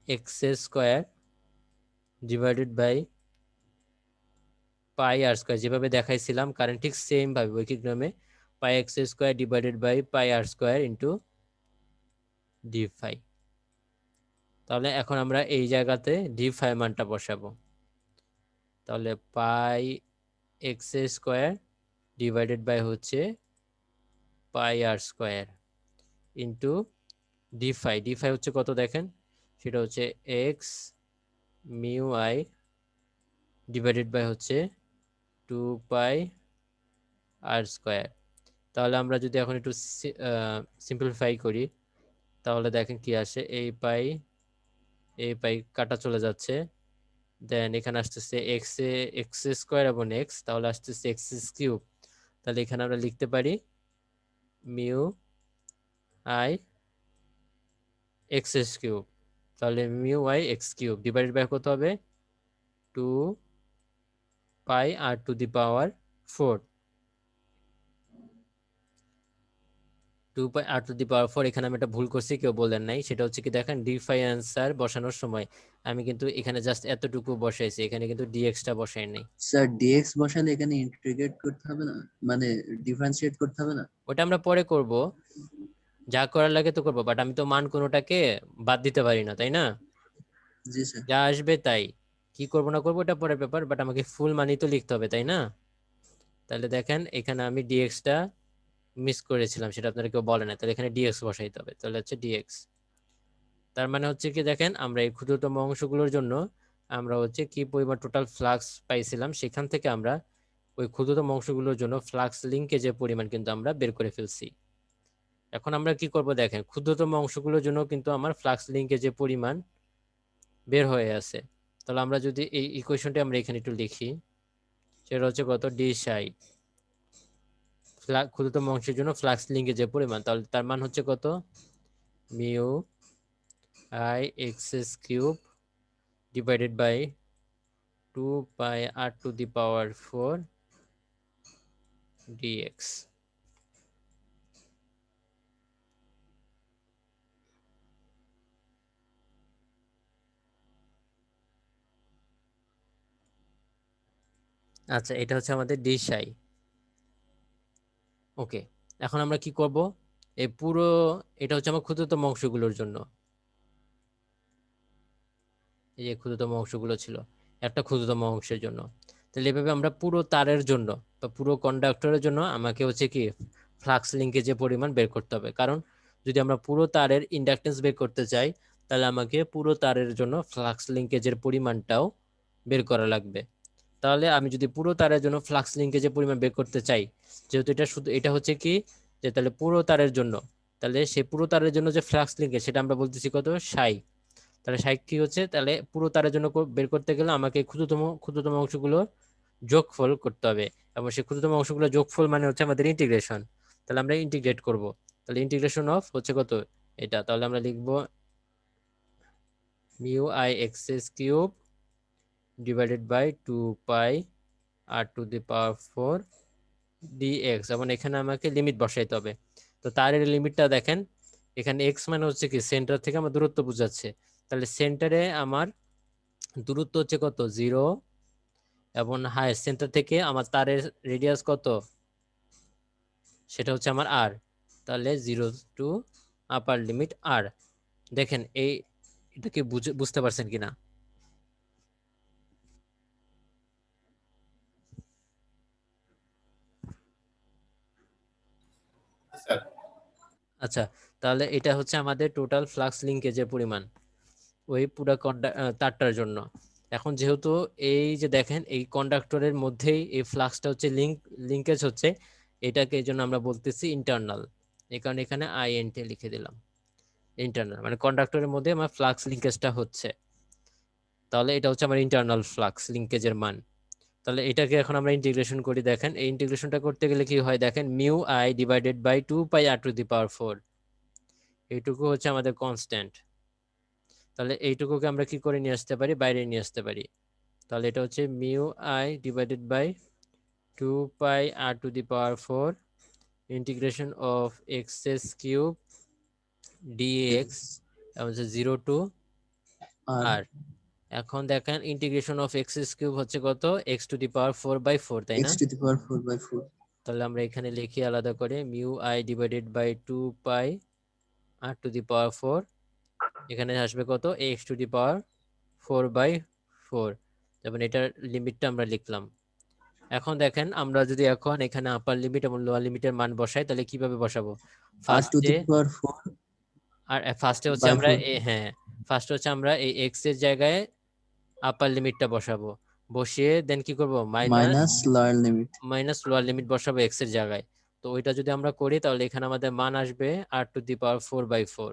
X square divided by pi R square, যেভাবে দেখাইছিলাম কারণ ঠিক সেম ভাবে ঐকিক নিয়মে pi X square divided by pi R square into D phi. তাহলে এখন আমরা এই জায়গাতে ডি ফাই মানটা বসাবো। তাহলে pi X square divided by হচ্ছে পাই আর square into D phi. D phi হচ্ছে কত দেখেন, সেটা হচ্ছে X mu I divided by হচ্ছে 2 পাই আর স্কোয়ার। তাহলে আমরা যদি এখন একটু সিম্পলিফাই করি তাহলে দেখেন কি আসে, এই পাই কাটা চলে যাচ্ছে, দেন এখানে আসতেছে এক্স স্কোয়ার এবং এক্স, তাহলে আসতেছে এক্স কিউব। তাহলে এখানে আমরা লিখতে পারি মিউ আই এক্স কিউব। তাহলে mu I x cube divided by কত হবে 2 pi r to the power 4। 2 pi r to the power 4, এখানে আমি একটা ভুল করছি, কেউ বললেন নাই, সেটা হচ্ছে কি দেখেন ডি ফাই অ্যান্সার বসানোর সময় আমি কিন্তু এখানে জাস্ট এতটুকু বসাইছি, এখানে কিন্তু ডিএক্সটা বসাই নাই। স্যার ডিএক্স বসালে এখানে ইন্টিগ্রেট করতে হবে না, মানে ডিফারেন্সিয়েট করতে হবে না? ওটা আমরা পরে করব, যা করার লাগে তো করবো, বাট আমি তো মান কোনোটাকে বাদ দিতে পারি না, তাই না? জি স্যার। যা আসবে তাই, কি করবো না করবো এটা পরের ব্যাপার, বাট আমাকে ফুল মানই তো লিখতে হবে, তাই না? তাহলে দেখেন এখানে আমি ডিএক্সটা মিস করেছিলাম, সেটা আপনারা কেউ বলে না, তাহলে এখানে ডিএক্স বসাইতে হবে, তাহলে হচ্ছে ডিএক্স। তার মানে হচ্ছে কি দেখেন আমরা এই ক্ষুদ্রতম অংশগুলোর জন্য আমরা হচ্ছে কি পরিমাণ টোটাল ফ্লাক্স পাইছিলাম সেখান থেকে আমরা ওই ক্ষুদ্রতম অংশগুলোর জন্য ফ্লাক্স লিঙ্কেজের পরিমাণ কিন্তু আমরা বের করে ফেলছি। এখন আমরা কি করব দেখেন ক্ষুদ্রতম অংশগুলোর জন্য কিন্তু আমার ফ্লাক্স লিঙ্কেজের পরিমাণ বের হয়ে আছে। তাহলে আমরা যদি এই ইকুয়েশনটা আমরা এখানে একটু লিখি, সেটা হচ্ছে কত ডি সাই ক্ষুদ্রতম অংশের জন্য ফ্লাক্স লিঙ্কেজের পরিমাণ, তাহলে তার মান হচ্ছে কত mu I x cube divided by 2 pi r to the power 4 dx। আচ্ছা, এটা হচ্ছে আমাদের ডি সাই। ওকে, এখন আমরা কি করব, এই পুরো এটা হচ্ছে আমার ক্ষুদ্রতম অংশগুলোর জন্য, এই যে ক্ষুদ্রতম অংশগুলো ছিল একটা ক্ষুদ্রতম অংশের জন্য। তাহলে এভাবে আমরা পুরো তারের জন্য বা পুরো কন্ডাক্টরের জন্য আমাকে হচ্ছে কি ফ্লাক্স লিঙ্কেজের পরিমাণ বের করতে হবে, কারণ যদি আমরা পুরো তারের ইন্ডাকটেন্স বের করতে চাই তাহলে আমাকে পুরো তারের জন্য ফ্লাক্স লিঙ্কেজের পরিমাণটাও বের করা লাগবে। তাহলে আমি যদি পুরো তারের জন্য ফ্লাক্স লিঙ্কেজের পরিমাণ বের করতে চাই, যেহেতু এটা শুধু এটা হচ্ছে কি যে তাহলে পুরো তারের জন্য, তাহলে সেই পুরো তারের জন্য যে ফ্লাক্স লিঙ্কেজ সেটা আমরা বলতেছি কত সাই। তাহলে সাই কি হচ্ছে, তাহলে পুরো তারের জন্য বের করতে গেলে আমাকে ক্ষুদ্রতম ক্ষুদ্রতম অংশগুলো যোগফল করতে হবে, এবং সেই ক্ষুদ্রতম অংশগুলো যোগফল মানে হচ্ছে আমাদের ইন্টিগ্রেশন। তাহলে আমরা ইন্টিগ্রেট করব, তাহলে ইন্টিগ্রেশন অফ হচ্ছে কত এটা, তাহলে আমরা লিখবো mu I x cube divided by 2 pi r to the power 4 dx, এবং এখানে আমাকে লিমিট বসাইতে হবে। তো তার এর লিমিটটা দেখেন, এখানে x মানে হচ্ছে কি সেন্টার থেকে আমার দূরত্ব বোঝাচ্ছে, তাহলে সেন্টারে আমার দূরত্ব হচ্ছে কত 0, এবং হাই সেন্টার থেকে আমার তারের রেডিয়াস কত সেটা হচ্ছে আমার r, তাহলে 0 টু আপার লিমিট r। দেখেন এই এটা কি বুঝতে পারছেন কিনা? স্যার আচ্ছা, তাহলে এটা হচ্ছে আমাদের টোটাল ফ্লাক্স লিঙ্কেজের পরিমাণ ওই পুরো তারটার জন্য। এখন যেহেতু এই যে দেখেন এই কন্ডাক্টরের মধ্যেই এই ফ্লাক্সটা হচ্ছে লিঙ্কেজ হচ্ছে, এটাকে এই জন্য আমরা বলতেছি ইন্টারনাল, এই কারণে এখানে INT লিখে দিলাম। ইন্টারনাল মানে কন্ডাক্টরের মধ্যে আমার ফ্লাক্স লিঙ্কেজটা হচ্ছে, তাহলে এটা হচ্ছে আমার ইন্টারনাল ফ্লাক্স লিঙ্কেজের মান। তাহলে এটাকে এখন আমরা ইন্টিগ্রেশন করি। দেখেন এই ইন্টিগ্রেশনটা করতে গেলে কি হয়, দেখেন mu I divided by 2πr⁴ এইটুকু হচ্ছে আমাদের কনস্ট্যান্ট। তাহলে এইটুকুকে আমরা কি করে নিয়ে আসতে পারি, বাইরে নিয়ে আসতে পারি। তাহলে এটা হচ্ছে mu I divided by 2πr⁴ integration of x³ dx হচ্ছে 0 টু আর r। এখন দেখেন ইন্টিগ্রেশন অফ x³ হচ্ছে কত, x⁴/4, তাই না? x⁴/4 তাহলে আমরা এখানে লিখি আলাদা করে mu I divided by 2πr⁴, এখানে আসবে কত, x⁴/4, যেমন এটার লিমিটটা আমরা লিখলাম। এখন দেখেন আমরা যদি এখন এখানে আপার লিমিট এবং লোয়ার লিমিটের মান বসাই তাহলে কিভাবে বসাবো, ফার্স্টে আর ফার্স্টে হচ্ছে আমরা হ্যাঁ ফার্স্টে হচ্ছে আমরা এই x এর জায়গায় আপার লিমিটটা বসাবো, বসিয়ে দেন কি করব, মাইনাস লোয়ার লিমিট বসাবো x এর জায়গায়। তো ওইটা যদি আমরা করি তাহলে এখানে আমাদের মান আসবে r⁴/4,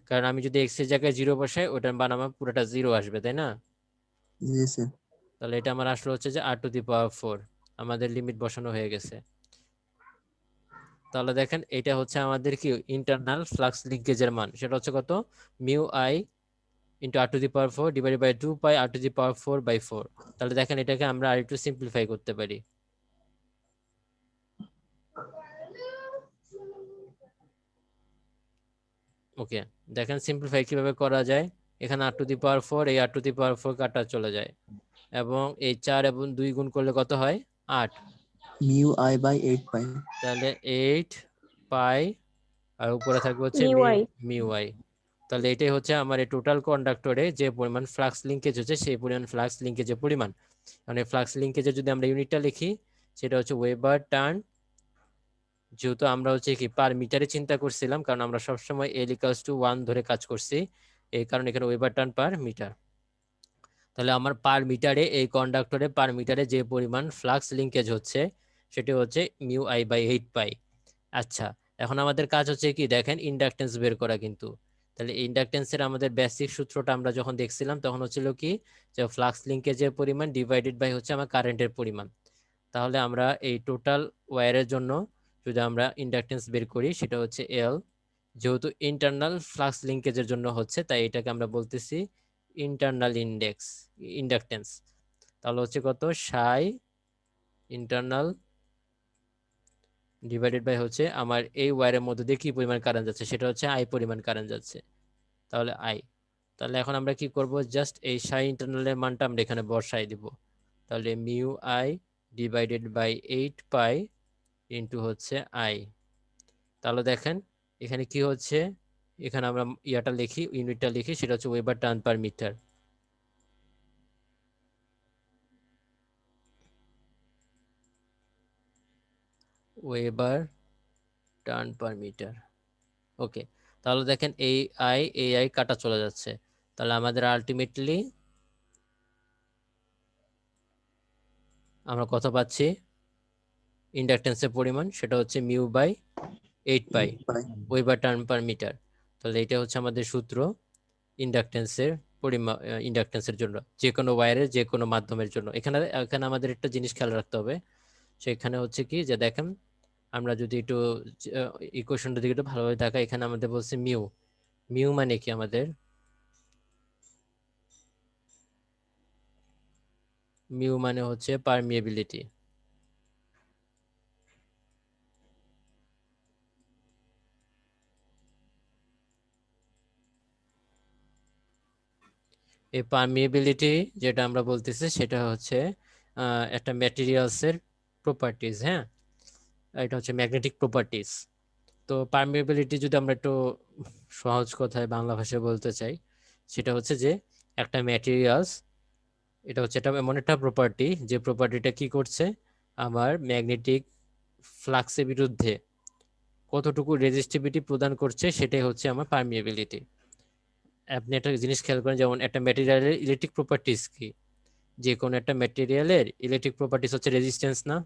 কারণ আমি যদি x এর জায়গায় 0 বসাই ওটার মান আমার পুরোটা 0 আসবে, তাই না? জি স্যার। তাহলে এটা আমার আসলে হচ্ছে যে r⁴, আমাদের লিমিট বসানো হয়ে গেছে। তাহলে দেখেন এটা হচ্ছে আমাদের কি ইন্টারনাল ফ্লাক্স লিঙ্কেজের মান, সেটা হচ্ছে কত, mu I into r⁴ divided by 2πr⁴/4। তাহলে দেখেন এটাকে আমরা আর একটু সিম্পলিফাই করতে পারি। ওকে, দেখেন সিম্পলিফাই কিভাবে করা যায়। এখানে r⁴, এই r⁴ কাটা চলে যায় এবং এই 4 এবং 2 গুণ করলে কত হয়, 8। Mu I by 8π। তাহলে 8π আর উপরে থাকবে হচ্ছে মিউ আই। তাহলে এটাই হচ্ছে আমার এই টোটাল কন্ডাক্টরে যে পরিমাণ ফ্লাক্স লিঙ্কেজ হচ্ছে সেই পরিমাণ ফ্লাক্স লিঙ্কেজের পরিমাণ। মানে ফ্লাক্স লিঙ্কেজের যদি আমরা ইউনিটটা লিখি সেটা হচ্ছে ওয়েবার টার্ন, যেহেতু আমরা হচ্ছে কি পার মিটারে চিন্তা করছিলাম কারণ আমরা সবসময় L=1 ধরে কাজ করছি, এই কারণে এখানে ওয়েবার টার্ন পার মিটার। তাহলে আমার পার মিটারে এই কন্ডাক্টরে পার মিটারে যে পরিমাণ ফ্লাক্স লিঙ্কেজ হচ্ছে সেটি হচ্ছে মিউ আই বাই 8π। আচ্ছা, এখন আমাদের কাজ হচ্ছে কি দেখেন ইন্ডাকটেন্স বের করা কিন্তু। তাহলে ইন্ডাকটেন্সের আমাদের বেসিক সূত্রটা আমরা যখন দেখছিলাম তখন হচ্ছিল কি যে ফ্লাক্স লিঙ্কেজের পরিমাণ ডিভাইডেড বাই হচ্ছে আমার কারেন্টের পরিমাণ। তাহলে আমরা এই টোটাল ওয়্যারের জন্য যদি আমরা ইন্ডাকটেন্স বের করি সেটা হচ্ছে L, যেহেতু ইন্টারনাল ফ্লাক্স লিঙ্কেজের জন্য হচ্ছে তাই এটাকে আমরা বলতেছি ইন্টারনাল ইন্ডাকটেন্স। তাহলে হচ্ছে কত, সাই ইন্টারনাল ডিভাইডেড বাই হচ্ছে আমার এই ওয়্যারের মধ্যে দিয়ে কি পরিমাণ কারেন্ট যাচ্ছে সেটা হচ্ছে আই পরিমাণ কারেন্ট যাচ্ছে, তাহলে আই। তাহলে এখন আমরা কি করব, জাস্ট এই সাই ইন্টারনালের মানটা আমরা এখানে বসাই দিব। তাহলে mu I divided by 8π into হচ্ছে আই। তাহলে দেখেন এখানে কি হচ্ছে, এখানে আমরা ইয়াটা লিখি, ইউনিটটা লিখি, সেটা হচ্ছে weber turn per metre. Weber turn per metre. Okay, তাহলে দেখেন এই আই কাটা চলে যাচ্ছে। তাহলে আমাদের আলটিমেটলি আমরা কত পাচ্ছি, ইন্ডাকটেন্সের পরিমাণ সেটা হচ্ছে mu by 8π weber turn per metre. তাহলে এটা হচ্ছে আমাদের সূত্র ইন্ডাকটেন্সের পরিমাণ, ইন্ডাকটেন্সের জন্য যে কোনো ওয়্যারের যে কোনো মাধ্যমের জন্য। এখানে এখানে আমাদের একটা জিনিস খেয়াল রাখতে হবে, সেখানে হচ্ছে কি যে দেখেন আমরা যদি একটু ইকুয়েশনটা দিকে একটু ভালোভাবে দেখা, এখানে আমাদের বলছে মিউ, মিউ মানে কি আমাদের, মিউ মানে হচ্ছে পারমিয়েবিলিটি। এই পারমিয়েবিলিটি যেটা আমরা বলতেছি সেটা হচ্ছে একটা ম্যাটেরিয়ালসের প্রপার্টিজ। হ্যাঁ, এটা হচ্ছে ম্যাগনেটিক প্রপার্টিজ। তো পারমিয়েবিলিটি যদি আমরা একটু সহজ কথায় বাংলা ভাষায় বলতে চাই সেটা হচ্ছে যে একটা ম্যাটেরিয়ালস, এটা হচ্ছে এটা এমন একটা প্রপার্টি যে প্রপার্টিটা কি করছে, আমার ম্যাগনেটিক ফ্লাক্সের বিরুদ্ধে কতটুকু রেজিস্টিভিটি প্রদান করছে সেটাই হচ্ছে আমার পারমিয়েবিলিটি। আপনি একটা জিনিস খেয়াল করেন, যেমন একটা ম্যাটেরিয়ালের ইলেকট্রিক প্রপার্টিস কি, যে কোনো একটা ম্যাটেরিয়ালের ইলেকট্রিক প্রপার্টিস হচ্ছে রেজিস্ট্যান্স না,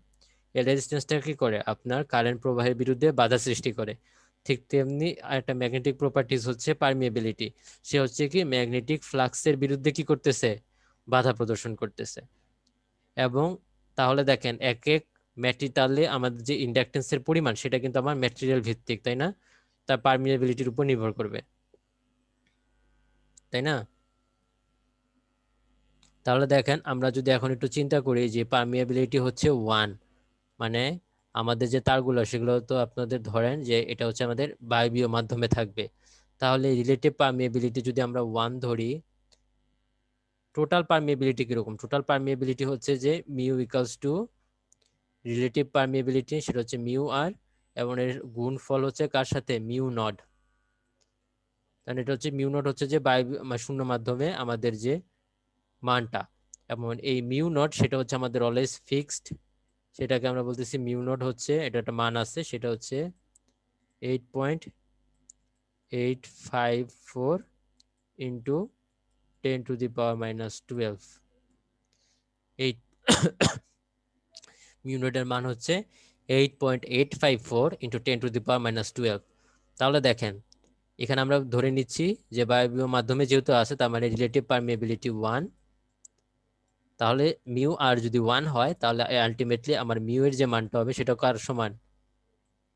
এই রেজিস্ট্যান্সটা কি করে আপনার কারেন্ট প্রবাহের বিরুদ্ধে বাধা সৃষ্টি করে। ঠিক তেমনি একটা ম্যাগনেটিক প্রপার্টিজ হচ্ছে পারমিয়েবিলিটি, সে হচ্ছে কি ম্যাগনেটিক ফ্লাক্সের বিরুদ্ধে কি করতেছে, বাধা প্রদর্শন করতেছে। এবং তাহলে দেখেন এক এক ম্যাটেরিয়ালে আমাদের যে ইন্ডাকটেন্সের পরিমাণ সেটা কিন্তু আমার ম্যাটেরিয়াল ভিত্তিক, তাই না, তার পারমিয়েবিলিটির উপর নির্ভর করবে, তাই না। তাহলে দেখেন আমরা যদি এখন একটু চিন্তা করি যে পারমিয়াবিলিটি হচ্ছে 1, মানে আমাদের যে তারগুলো সেগুলো তো আপনাদের ধরেন যে এটা হচ্ছে আমাদের বায়বীয় মাধ্যমে থাকবে, তাহলে রিলেটিভ পারমিয়াবিলিটি যদি আমরা 1 ধরি, টোটাল পারমিয়াবিলিটি কিরকম, টোটাল পারমিয়াবিলিটি হচ্ছে যে mu equals to relative permeability, সেটা হচ্ছে মিউ আর, এবং এর গুণফল হচ্ছে কার সাথে, মিউ নট। তাহলে এটা হচ্ছে মিউ নট হচ্ছে যে শূন্য মাধ্যমে আমাদের যে মানটা, এবং এই মিউ নট সেটা হচ্ছে আমাদের অলওয়েজ ফিক্সড, সেটাকে আমরা বলতেছি মিউ নট হচ্ছে এটা একটা মান আছে, সেটা হচ্ছে 8.854 ইন্টু 10⁻⁻12। এই মিউ নটের মান হচ্ছে 8.854 ইন্টু 10⁻⁻12। তাহলে দেখেন এখানে আমরা ধরে নিচ্ছি যে বায়বীয় মাধ্যমে যেহেতু আছে তার মানে রিলেটিভ পারমিয়াবিলিটি 1, তাহলে মিউ আর যদি 1 হয় তাহলে আলটিমেটলি আমার মিউ এর যে মানটা হবে সেটা কার সমান,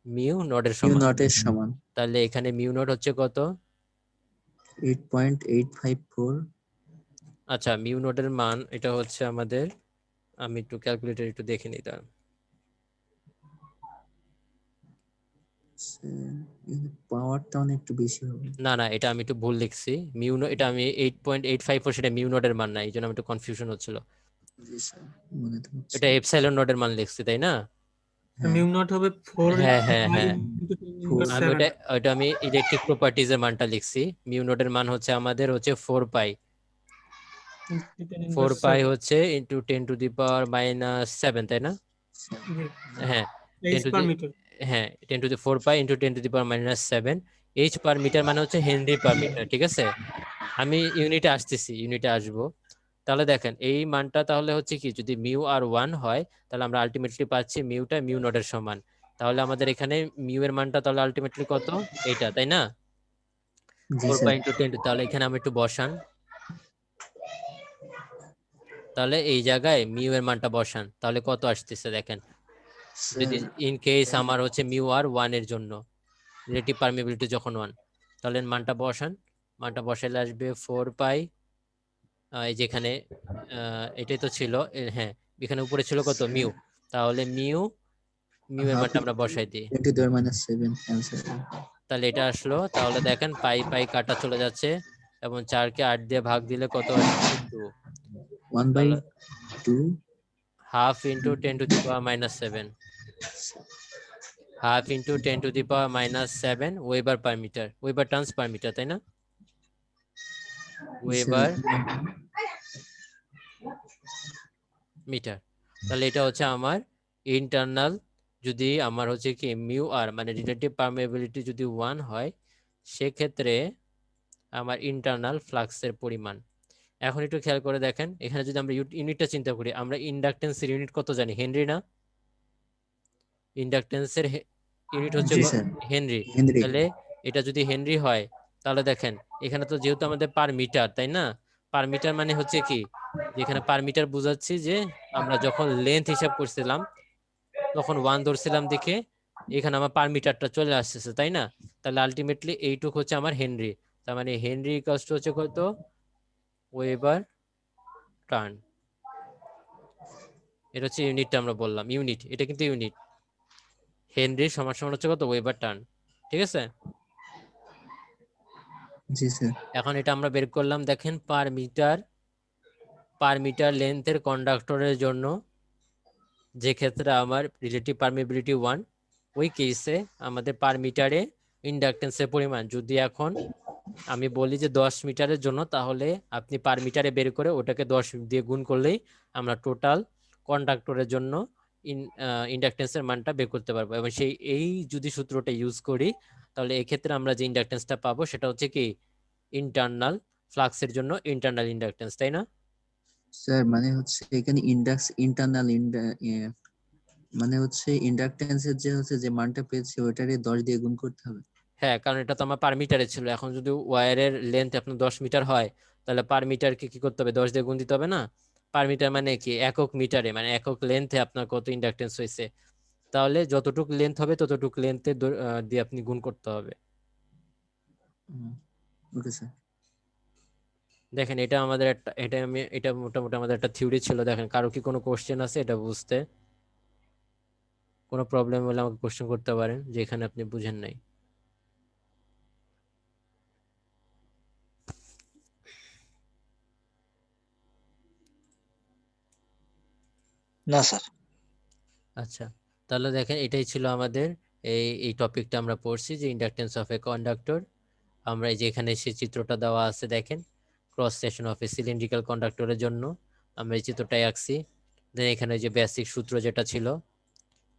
মিউ নটের মিউ সমান। নটের সমান তাহলে এখানে মিউ নট হচ্ছে কত, 8.854। আচ্ছা মিউ নটের মান এটা হচ্ছে আমাদের, আমি একটু ক্যালকুলেটর একটু দেখে নিই দাঁড়ান। পাওয়ারটা অনেক একটু বেশি হবে। না না এটা আমি একটু ভুল লিখছি, এটা আমি 8.854 সেটা মিউ নটের মান না, এই জন্য আমি একটু কনফিউশন হচ্ছিল, জি স্যার, মনে তো হচ্ছে। এটা এপসাইলন নটের মান লিখছি তাই না। হ্যাঁ, মিউ নট হবে 4 হ্যাঁ হ্যাঁ হ্যাঁ, into 10 Four। inverse আমি 7 ওটা আমি ইলেকট্রিক প্রপার্টিজের মানটা লিখছি, মিউ নটের মান হচ্ছে আমাদের হচ্ছে 4 পাই, into 10 4 inverse পাই 7 হচ্ছে ইন্টু 10⁻⁻7, তাই না। জি হ্যাঁ এইচ পার মিটার। হ্যাঁ 10⁻4 pi into 10⁻⁻7, H per metre মানে হচ্ছে হেনরি পার মিটার, ঠিক আছে। আমি ইউনিটে আসতেছি, ইউনিটে আসবো। তাহলে দেখেন এই মানটা তাহলে হচ্ছে কি, যদি মিউ আর 1 হয় তাহলে আমরা আলটিমেটলি পাচ্ছি মিউটা মিউ নটের সমান, তাহলে আমাদের এখানে মিউ এর মানটা তাহলে আলটিমেটলি কত, এইটা, তাই না, জি 4 স্যার। পাই ইন্টু 10, তাহলে এখানে আমি একটু বসান, তাহলে এই জায়গায় মিউ এর মানটা বসান, তাহলে কত আসতেছে দেখেন, যদি ইন কেস আমার হচ্ছে মিউ আর 1 এর জন্য রিলেটিভ পারমিয়াবিলিটি যখন 1, তাহলে মানটা বসান, মানটা বসাইলে আসবে 4 পাই, এই যেখানে এটাই তো ছিল, হ্যাঁ এখানে উপরে ছিল কত, মিউ, তাহলে মিউ এর মানটা আমরা বসাই দিই, 10⁻⁷ অ্যান্সার। তাহলে এটা আসলো, তাহলে দেখেন পাই পাই কাটা চলে যাচ্ছে, এবং 4 কে 8 দিয়ে ভাগ দিলে কত আসছে, 2, 1/2। Half into 10⁻⁻7, half into 10⁻⁻7 weber per metre, weber turns per metre, তাই না, ওয়েবার মিটার। তাহলে এটা হচ্ছে আমার ইন্টারনাল, যদি আমার হচ্ছে কি মিউ আর মানে রিলেটিভ পারমিয়াবিলিটি যদি 1 হয় সেক্ষেত্রে আমার ইন্টারনাল ফ্লাক্সের পরিমাণ। এখন একটু খেয়াল করে দেখেন এখানে যদি আমরা ইউনিটটা চিন্তা করি, আমরা ইন্ডাকটেন্সের ইউনিট কত জানি, হেনরি না, ইন্ডাকটেন্সের ইউনিট হচ্ছে জি স্যার, হেনরি। হেনরি। তাহলে এটা যদি হেনরি হয় তাহলে দেখেন এখানে তো যেহেতু আমাদের পার মিটার, তাই না, পার মিটার মানে হচ্ছে কি, যেখানে পার মিটার বুঝাচ্ছি যে আমরা যখন লেন্থ হিসাব করছিলাম তখন 1 ধরছিলাম দেখে এখানে আমার পার মিটারটা চলে আসতেছে, তাই না। তাহলে আলটিমেটলি এইটুক হচ্ছে আমার হেনরি, তার মানে হেনরি ইকুয়ালস টু হচ্ছে কত, ওয়েবার টার্ন। এটা হচ্ছে ইউনিটটা আমরা বললাম, ইউনিট, এটা কিন্তু ইউনিট, হেনরি সমান সমান হচ্ছে কত, ওয়েবার টার্ন, ঠিক আছে। জি স্যার। এখন এটা আমরা বের করলাম, দেখেন পার মিটার লেন্থের কন্ডাক্টরের জন্য যে ক্ষেত্রে আমার রিলেটিভ পারমিয়াবিলিটি 1, ওই কেসে আমাদের পার মিটারে ইন্ডাকটেন্সের পরিমাণ যদি এখন আমি বলি যে 10 মিটারের জন্য, তাহলে আপনি পার মিটারে বের করে ওটাকে 10 দিয়ে গুণ করলেই আমরা টোটাল কন্ডাক্টরের জন্য ইন্ডাকটেন্সের মানটা বের করতে পারবো, এবং এই যদি সূত্রটা ইউজ করি তাহলে এক্ষেত্রে আমরা যে ইন্ডাকটেন্সটা পাবো সেটা হচ্ছে কি ইন্টারনাল ফ্লাক্সের জন্য ইন্টারনাল ইন্ডাকটেন্স, তাই না। স্যার মানে হচ্ছে এখানে ইন্টারনাল মানে হচ্ছে ইন্ডাকটেন্সের যে মানটা পেয়েছি ওইটারে 10 দিয়ে গুণ করতে হবে। হ্যাঁ, কারণ এটা তো আমার পার মিটারে ছিল। এখন যদি ওয়্যারের লেন্থ আপনার 10 মিটার হয়, তাহলে পার মিটারকে কি করতে হবে, 10 দিয়ে গুণ দিতে হবে না? পার মিটার মানে কি, একক মিটারে, মানে একক লেন্থে আপনার কত ইন্ডাকটেন্স হয়েছে, তাহলে যতটুক লেন্থ হবে ততটুক লেন্থে দিয়ে আপনি গুণ করতে হবে। Okay sir. দেখেন এটা আমাদের একটা, এটা মোটামুটি আমাদের একটা থিওরি ছিল। দেখেন কারো কি কোনো কোশ্চেন আছে এটা বুঝতে? কোনো প্রবলেম হলে আমাকে কোশ্চেন করতে পারেন যে এখানে আপনি বুঝেন নাই। না স্যার। আচ্ছা, তাহলে দেখেন এটাই ছিল আমাদের এই টপিকটা আমরা পড়ছি যে ইন্ডাকটেন্স অফ এ কন্ডাক্টর। আমরা এই যে এখানে সেই চিত্রটা দেওয়া আছে দেখেন, cross section of a cylindrical কন্ডাক্টরের জন্য আমরা এই চিত্রটাই আঁকছি। দেন এখানে যে বেসিক সূত্র যেটা ছিল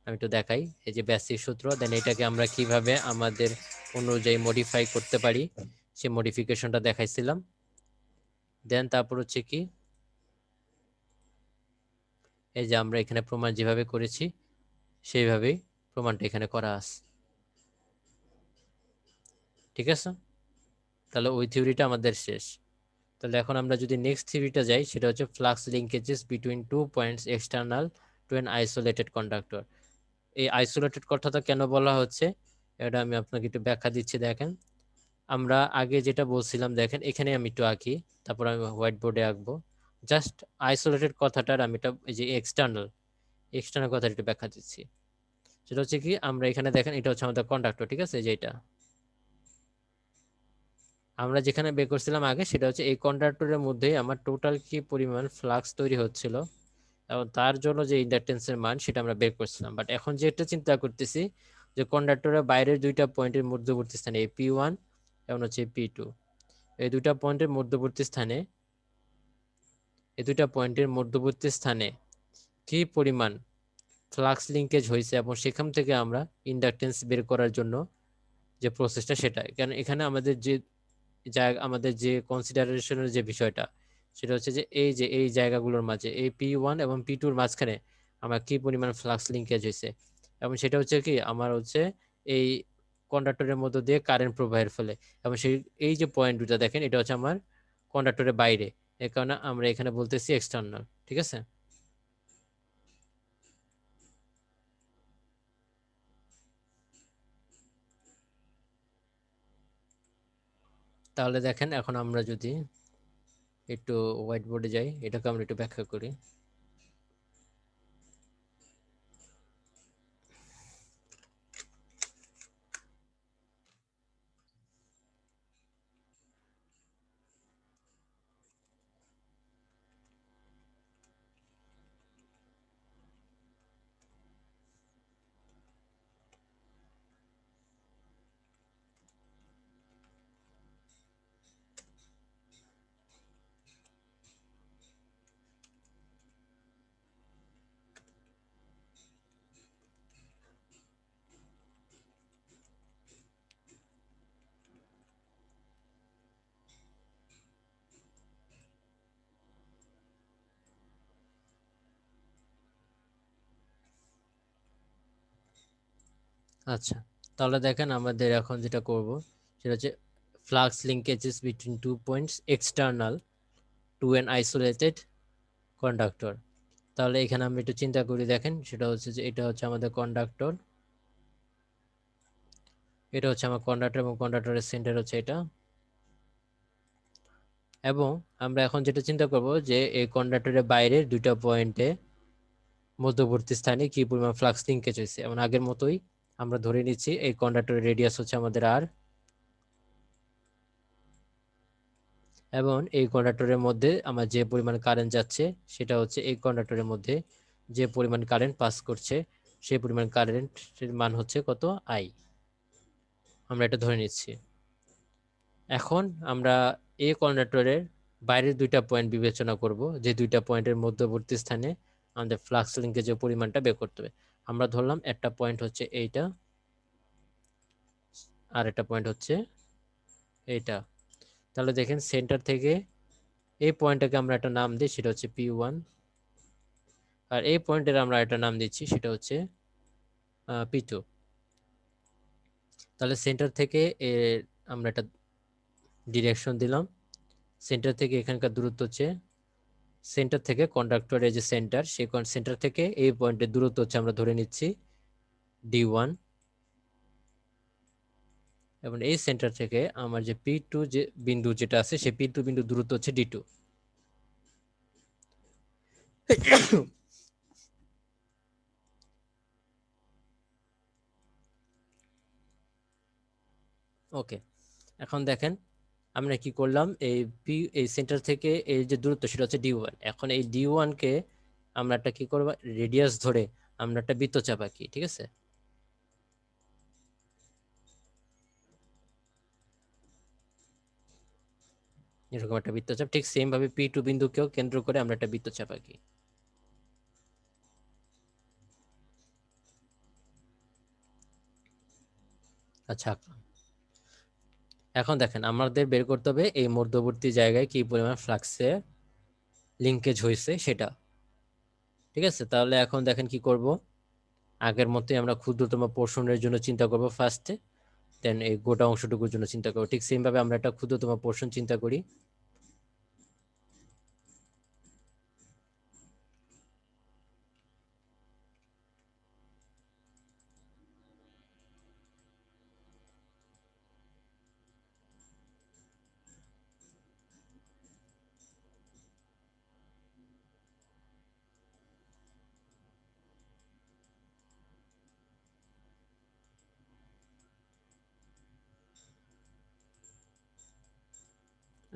আমি একটু দেখাই, এই যে বেসিক সূত্র, দেন এটাকে আমরা কিভাবে আমাদের অনুযায়ী মডিফাই করতে পারি সেই মডিফিকেশনটা দেখাইছিলাম। দেন তারপর হচ্ছে কি, এই যে আমরা এখানে প্রমাণ যেভাবে করেছি সেইভাবেই প্রমাণটা এখানে করা আছে। ঠিক আছে, তাহলে ওই থিওরিটা আমাদের শেষ। তাহলে এখন আমরা যদি নেক্সট থিওরিটা যাই, সেটা হচ্ছে flux linkages between 2 points external to an isolated conductor. এই আইসোলেটেড কথাটা কেন বলা হচ্ছে এটা আমি আপনাকে একটু ব্যাখ্যা দিচ্ছি। দেখেন আমরা আগে যেটা বলছিলাম, দেখেন এখানে আমি একটু আঁকি, তারপর আমি হোয়াইট বোর্ডে আঁকবো। জাস্ট আইসোলেটেড কথাটার আমি এটা, এই যে এক্সটার্নাল কথাটা একটু ব্যাখ্যা দিচ্ছি। সেটা হচ্ছে কি, আমরা এখানে দেখেন এটা হচ্ছে আমাদের কন্ডাক্টর, ঠিক আছে, যেটা আমরা যেখানে বের করছিলাম আগে, সেটা হচ্ছে এই কন্ডাক্টরের মধ্যে আমার টোটাল কি পরিমাণ ফ্লাক্স তৈরি হচ্ছিল এবং তার জন্য যে ইন্ডাকটেন্সের মান সেটা আমরা বের করছিলাম। বাট এখন যেটা চিন্তা করতেছি যে কন্ডাক্টরের বাইরের দুইটা পয়েন্টের মধ্যবর্তী স্থানে এই P1 এবং হচ্ছে P2, এই দুইটা পয়েন্টের মধ্যবর্তী স্থানে, কি পরিমাণ ফ্লাক্স লিঙ্কেজ হয়েছে এবং সেখান থেকে আমরা ইন্ডাকটেন্স বের করার জন্য যে প্রসেসটা, সেটা কারণ এখানে আমাদের যে কনসিডারেশনের যে বিষয়টা, সেটা হচ্ছে যে এই জায়গাগুলোর মাঝে এই P1 এবং P2 এর মাঝখানে আমার কি পরিমাণ ফ্লাক্স লিঙ্কেজ হয়েছে, এবং সেটা হচ্ছে কি আমার হচ্ছে এই কন্ডাক্টরের মধ্য দিয়ে কারেন্ট প্রবাহের ফলে, এবং এই যে পয়েন্ট দুটো দেখেন এটা হচ্ছে আমার কন্ডাক্টরের বাইরে, এর কারণে আমরা এখানে বলতেছি এক্সটার্নাল। ঠিক আছে, তাহলে দেখেন এখন আমরা যদি একটু হোয়াইট বোর্ডে যাই, এটাকে আমরা একটু ব্যাখ্যা করি। আচ্ছা, তাহলে দেখেন আমাদের এখন যেটা করব সেটা হচ্ছে flux linkages between 2 points external to an isolated conductor. তাহলে এখানে আমরা একটু চিন্তা করি, দেখেন সেটা হচ্ছে যে এটা হচ্ছে আমাদের কন্ডাক্টর, এটা হচ্ছে আমার কন্ডাক্টর এবং কন্ডাক্টরের সেন্টার হচ্ছে এটা। এবং আমরা এখন যেটা চিন্তা করব যে এই কন্ডাক্টরের বাইরের দুইটা পয়েন্টে মধ্যবর্তী স্থানে কি পরিমাণ ফ্লাক্স লিঙ্কেজ হয়েছে, এবং আগের মতোই আমরা ধরে নিচ্ছি এই কন্ডাক্টরের রেডিয়াস হচ্ছে আমাদের আর, এবং এই কন্ডাক্টরের মধ্যে আমার যে পরিমাণ কারেন্ট যাচ্ছে সেটা হচ্ছে এই কন্ডাক্টরের মধ্যে যে পরিমাণ কারেন্ট পাস করছে সেই পরিমাণ কারেন্টের মান হচ্ছে কত, আই, আমরা এটা ধরে নিচ্ছি। এখন আমরা এই কন্ডাক্টরের বাইরের দুইটা পয়েন্ট বিবেচনা করব, যে দুইটা পয়েন্টের মধ্যবর্তী স্থানে আমাদের ফ্লাক্স লিঙ্কেজের পরিমাণটা বের করতে হবে। আমরা ধরলাম একটা পয়েন্ট হচ্ছে এইটা আর একটা পয়েন্ট হচ্ছে এইটা। তাহলে দেখেন সেন্টার থেকে এই পয়েন্টটাকে আমরা একটা নাম দিই, সেটা হচ্ছে P1, আর এই পয়েন্টের আমরা একটা নাম দিচ্ছি, সেটা হচ্ছে P2। তাহলে সেন্টার থেকে আমরা একটা ডিরেকশন দিলাম। সেন্টার থেকে এখানকার দূরত্ব হচ্ছে, সেন্টার থেকে কন্ডাক্টরের যে সেন্টার, সেই সেন্টার থেকে এই পয়েন্টের দূরত্ব হচ্ছে আমরা ধরে নিচ্ছি D1, এবং এই সেন্টার থেকে আমার যে P2 যে বিন্দু যেটা আছে, সেই P2 বিন্দু দূরত্ব হচ্ছে D2। ওকে, এখন দেখেন আমরা কি করলাম, এই সেন্টার থেকে এই যে দূরত্ব সেটা হচ্ছে D1। এখন এই D1 কে আমরা একটা কি করব, রেডিয়াস ধরে আমরা একটা বৃত্তচাপ আঁকি, ঠিক আছে? এরকম একটা বৃত্তচাপ, ঠিক সেম ভাবে P2 বিন্দুকেও কেন্দ্র করে আমরা একটা বৃত্তচাপ আঁকি। আচ্ছা, এখন দেখেন আমাদের বের করতে হবে এই মধ্যবর্তী জায়গায় কি পরিমাণ ফ্লাক্সে লিঙ্কেজ হয়েছে সেটা, ঠিক আছে? তাহলে এখন দেখেন কি করব, আগের মতোই আমরা ক্ষুদ্রতম পোর্শনের জন্য চিন্তা করব ফার্স্টে, দেন এই গোটা অংশটুকুর জন্য চিন্তা করব। ঠিক সেম ভাবে আমরা একটা ক্ষুদ্রতম পোর্শন চিন্তা করি।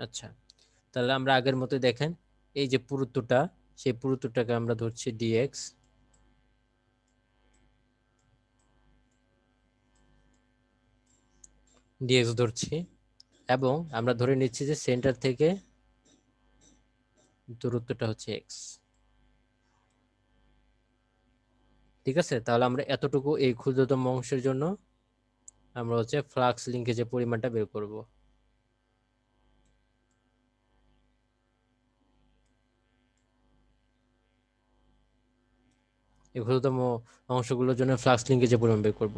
আচ্ছা, তাহলে আমরা আগের মতো দেখেন এই যে পুরুত্বটা, সেই পুরুত্বটাকে আমরা ধরছি ডিএক্স, ধরছি, এবং আমরা ধরে নিচ্ছি যে সেন্টার থেকে দূরত্বটা হচ্ছে এক্স। ঠিক আছে, তাহলে আমরা এতটুকু এই ক্ষুদ্রতম অংশের জন্য আমরা হচ্ছে ফ্লাক্স লিঙ্কেজের পরিমাণটা বের করব। এই ক্ষুদ্রতম অংশগুলোর জন্য ফ্লাক্স লিঙ্কেজের পরিমাণ বের করব।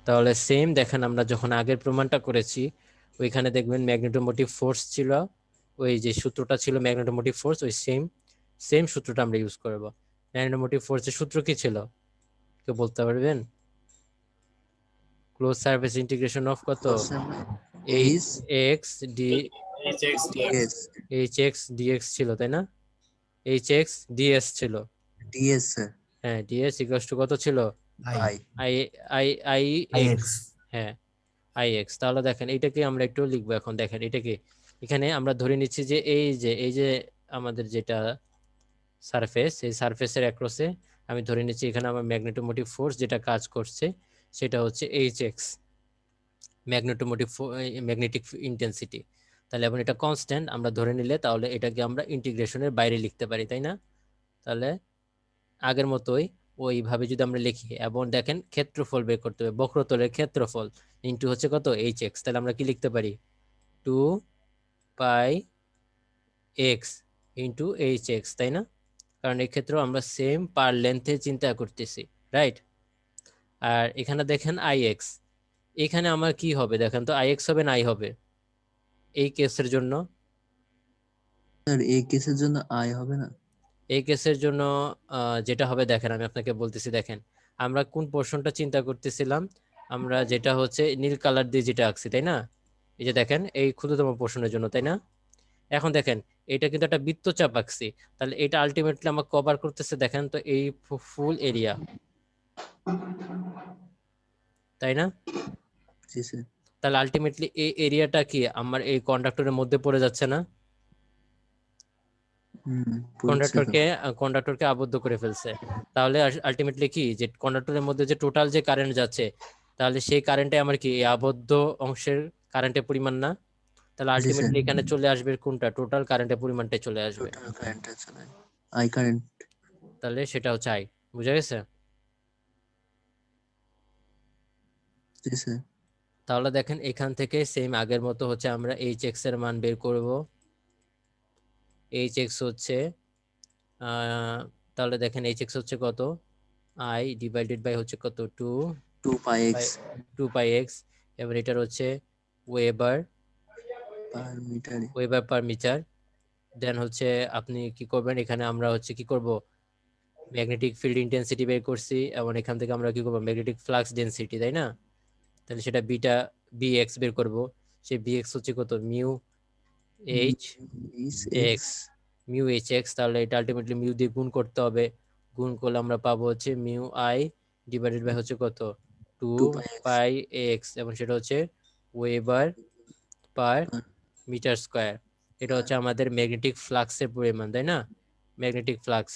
তাহলে সেম দেখেন আমরা যখন আগের প্রমাণটা করেছি, ওইখানে দেখবেন ম্যাগনেটোমোটিভ ফোর্স ছিল, ওই যে সূত্রটা ছিল ম্যাগনেটোমোটিভ ফোর্স, ওই সেম সেম সূত্রটা আমরা ইউজ করব। ম্যাগনেটোমোটিভ ফোর্সের সূত্র কি ছিল কেউ বলতে পারবেন? ক্লোজ সারফেস ইন্টিগ্রেশন অফ কত, H x d ds H x dx ছিল, তাই না? এইচ এক্স ডিএস ছিল। ডিএস স্যার, হ্যাঁ, ডিএস ইকুয়াল টু কত ছিল, I I I I x. হ্যাঁ, আই এক্স। তাহলে দেখেন এটাকে আমরা একটু লিখবো। এখন দেখেন এটাকে, এখানে আমরা ধরে নিচ্ছি যে এই যে আমাদের যেটা সারফেস, এই সারফেসের অ্যাক্রসে আমি ধরে নিচ্ছি এখানে আমার ম্যাগনেটোমোটিভ ফোর্স যেটা কাজ করছে সেটা হচ্ছে এইচ এক্স, ম্যাগনেটিক ইন্টেন্সিটি। তাহলে এখন এটা কনস্ট্যান্ট আমরা ধরে নিলে, তাহলে এটাকে আমরা ইন্টিগ্রেশনের বাইরে লিখতে পারি, তাই না? তাহলে আগের মতোই ওইভাবে যদি আমরা লিখি, এবং দেখেন ক্ষেত্রফল বের করতে হবে, বক্রতলের ক্ষেত্রফল ইন্টু হচ্ছে কত, এইচ এক্স। তাহলে আমরা কি লিখতে পারি, 2 pi x into H x, তাই না? কারণ এই ক্ষেত্রে আমরা সেম পার লেন্থে চিন্তা করতেছি, রাইট? আর এখানে দেখেন আই এক্স, এখানে আমার কি হবে দেখেন তো, আই এক্স হবে না আই হবে এই কেসের জন্য? স্যার এই কেসের জন্য আই হবে না? এই কেসের জন্য যেটা হবে দেখেন, আমি আপনাকে বলতেছি, দেখেন আমরা কোন পোর্শনটা চিন্তা করতেছিলাম, আমরা যেটা হচ্ছে নীল কালার দিয়ে যেটা আঁকছি, তাই না? এই যে দেখেন এই ক্ষুদ্রতম পোর্শনের জন্য, তাই না? এখন দেখেন এটা কিন্তু একটা বৃত্তচাপ আঁকছি, তাহলে এটা আলটিমেটলি আমার কভার করতেছে দেখেন তো এই ফুল এরিয়া, তাই না? জি স্যার। তাহলে আলটিমেটলি এই এরিয়াটা কি আমার এই কন্ডাক্টরের মধ্যে পড়ে যাচ্ছে না? পড়ছে তো। কন্ডাক্টরকে আবদ্ধ করে ফেলছে। তাহলে আলটিমেটলি কি, যে কন্ডাক্টরের মধ্যে যে টোটাল যে কারেন্ট যাচ্ছে, তাহলে সেই কারেন্টে আমার কি এই আবদ্ধ অংশের কারেন্টের পরিমাণ না? তাহলে জি স্যার, আলটিমেটলি এখানে চলে আসবে কোনটা, টোটাল কারেন্টের পরিমাণটাই চলে আসবে। টোটাল কারেন্ট চলে আই কারেন্ট। তাহলে সেটা হচ্ছে আই। বুঝা গেছে? জি স্যার। তাহলে দেখেন এখান থেকে সেম আগের মতো হচ্ছে আমরা এইচ এক্স এর মান বের করব। এইচ এক্স হচ্ছে তাহলে দেখেন hx হচ্ছে কত, I ডিভাইডেড বাই হচ্ছে কত 2 pi x 2 পাই এক্স, এবার এটার হচ্ছে weber per meter. Per metre. Then হচ্ছে আপনি কি করবেন, এখানে আমরা হচ্ছে কি করব, ম্যাগনেটিক ফিল্ড ইন্টেন্সিটি বের করছি, এবং এখান থেকে আমরা কি করব, ম্যাগনেটিক ফ্লাক্স ডেনসিটি, তাই না? তাহলে সেটা বিটা bx বের করব, সেই bx হচ্ছে কত, mu H Is x, mu H x. তাহলে এটা আলটিমেটলি মিউ দিয়ে গুণ করতে হবে, গুণ করলে আমরা পাবো হচ্ছে মিউ আই ডিভাইডেড বাই হচ্ছে কত, 2 2 pi x পাই এক্স, এবং সেটা হচ্ছে weber per per metre square. এটা হচ্ছে আমাদের ম্যাগনেটিক ফ্লাক্সের পরিমাণ, তাই না? ম্যাগনেটিক ফ্লাক্স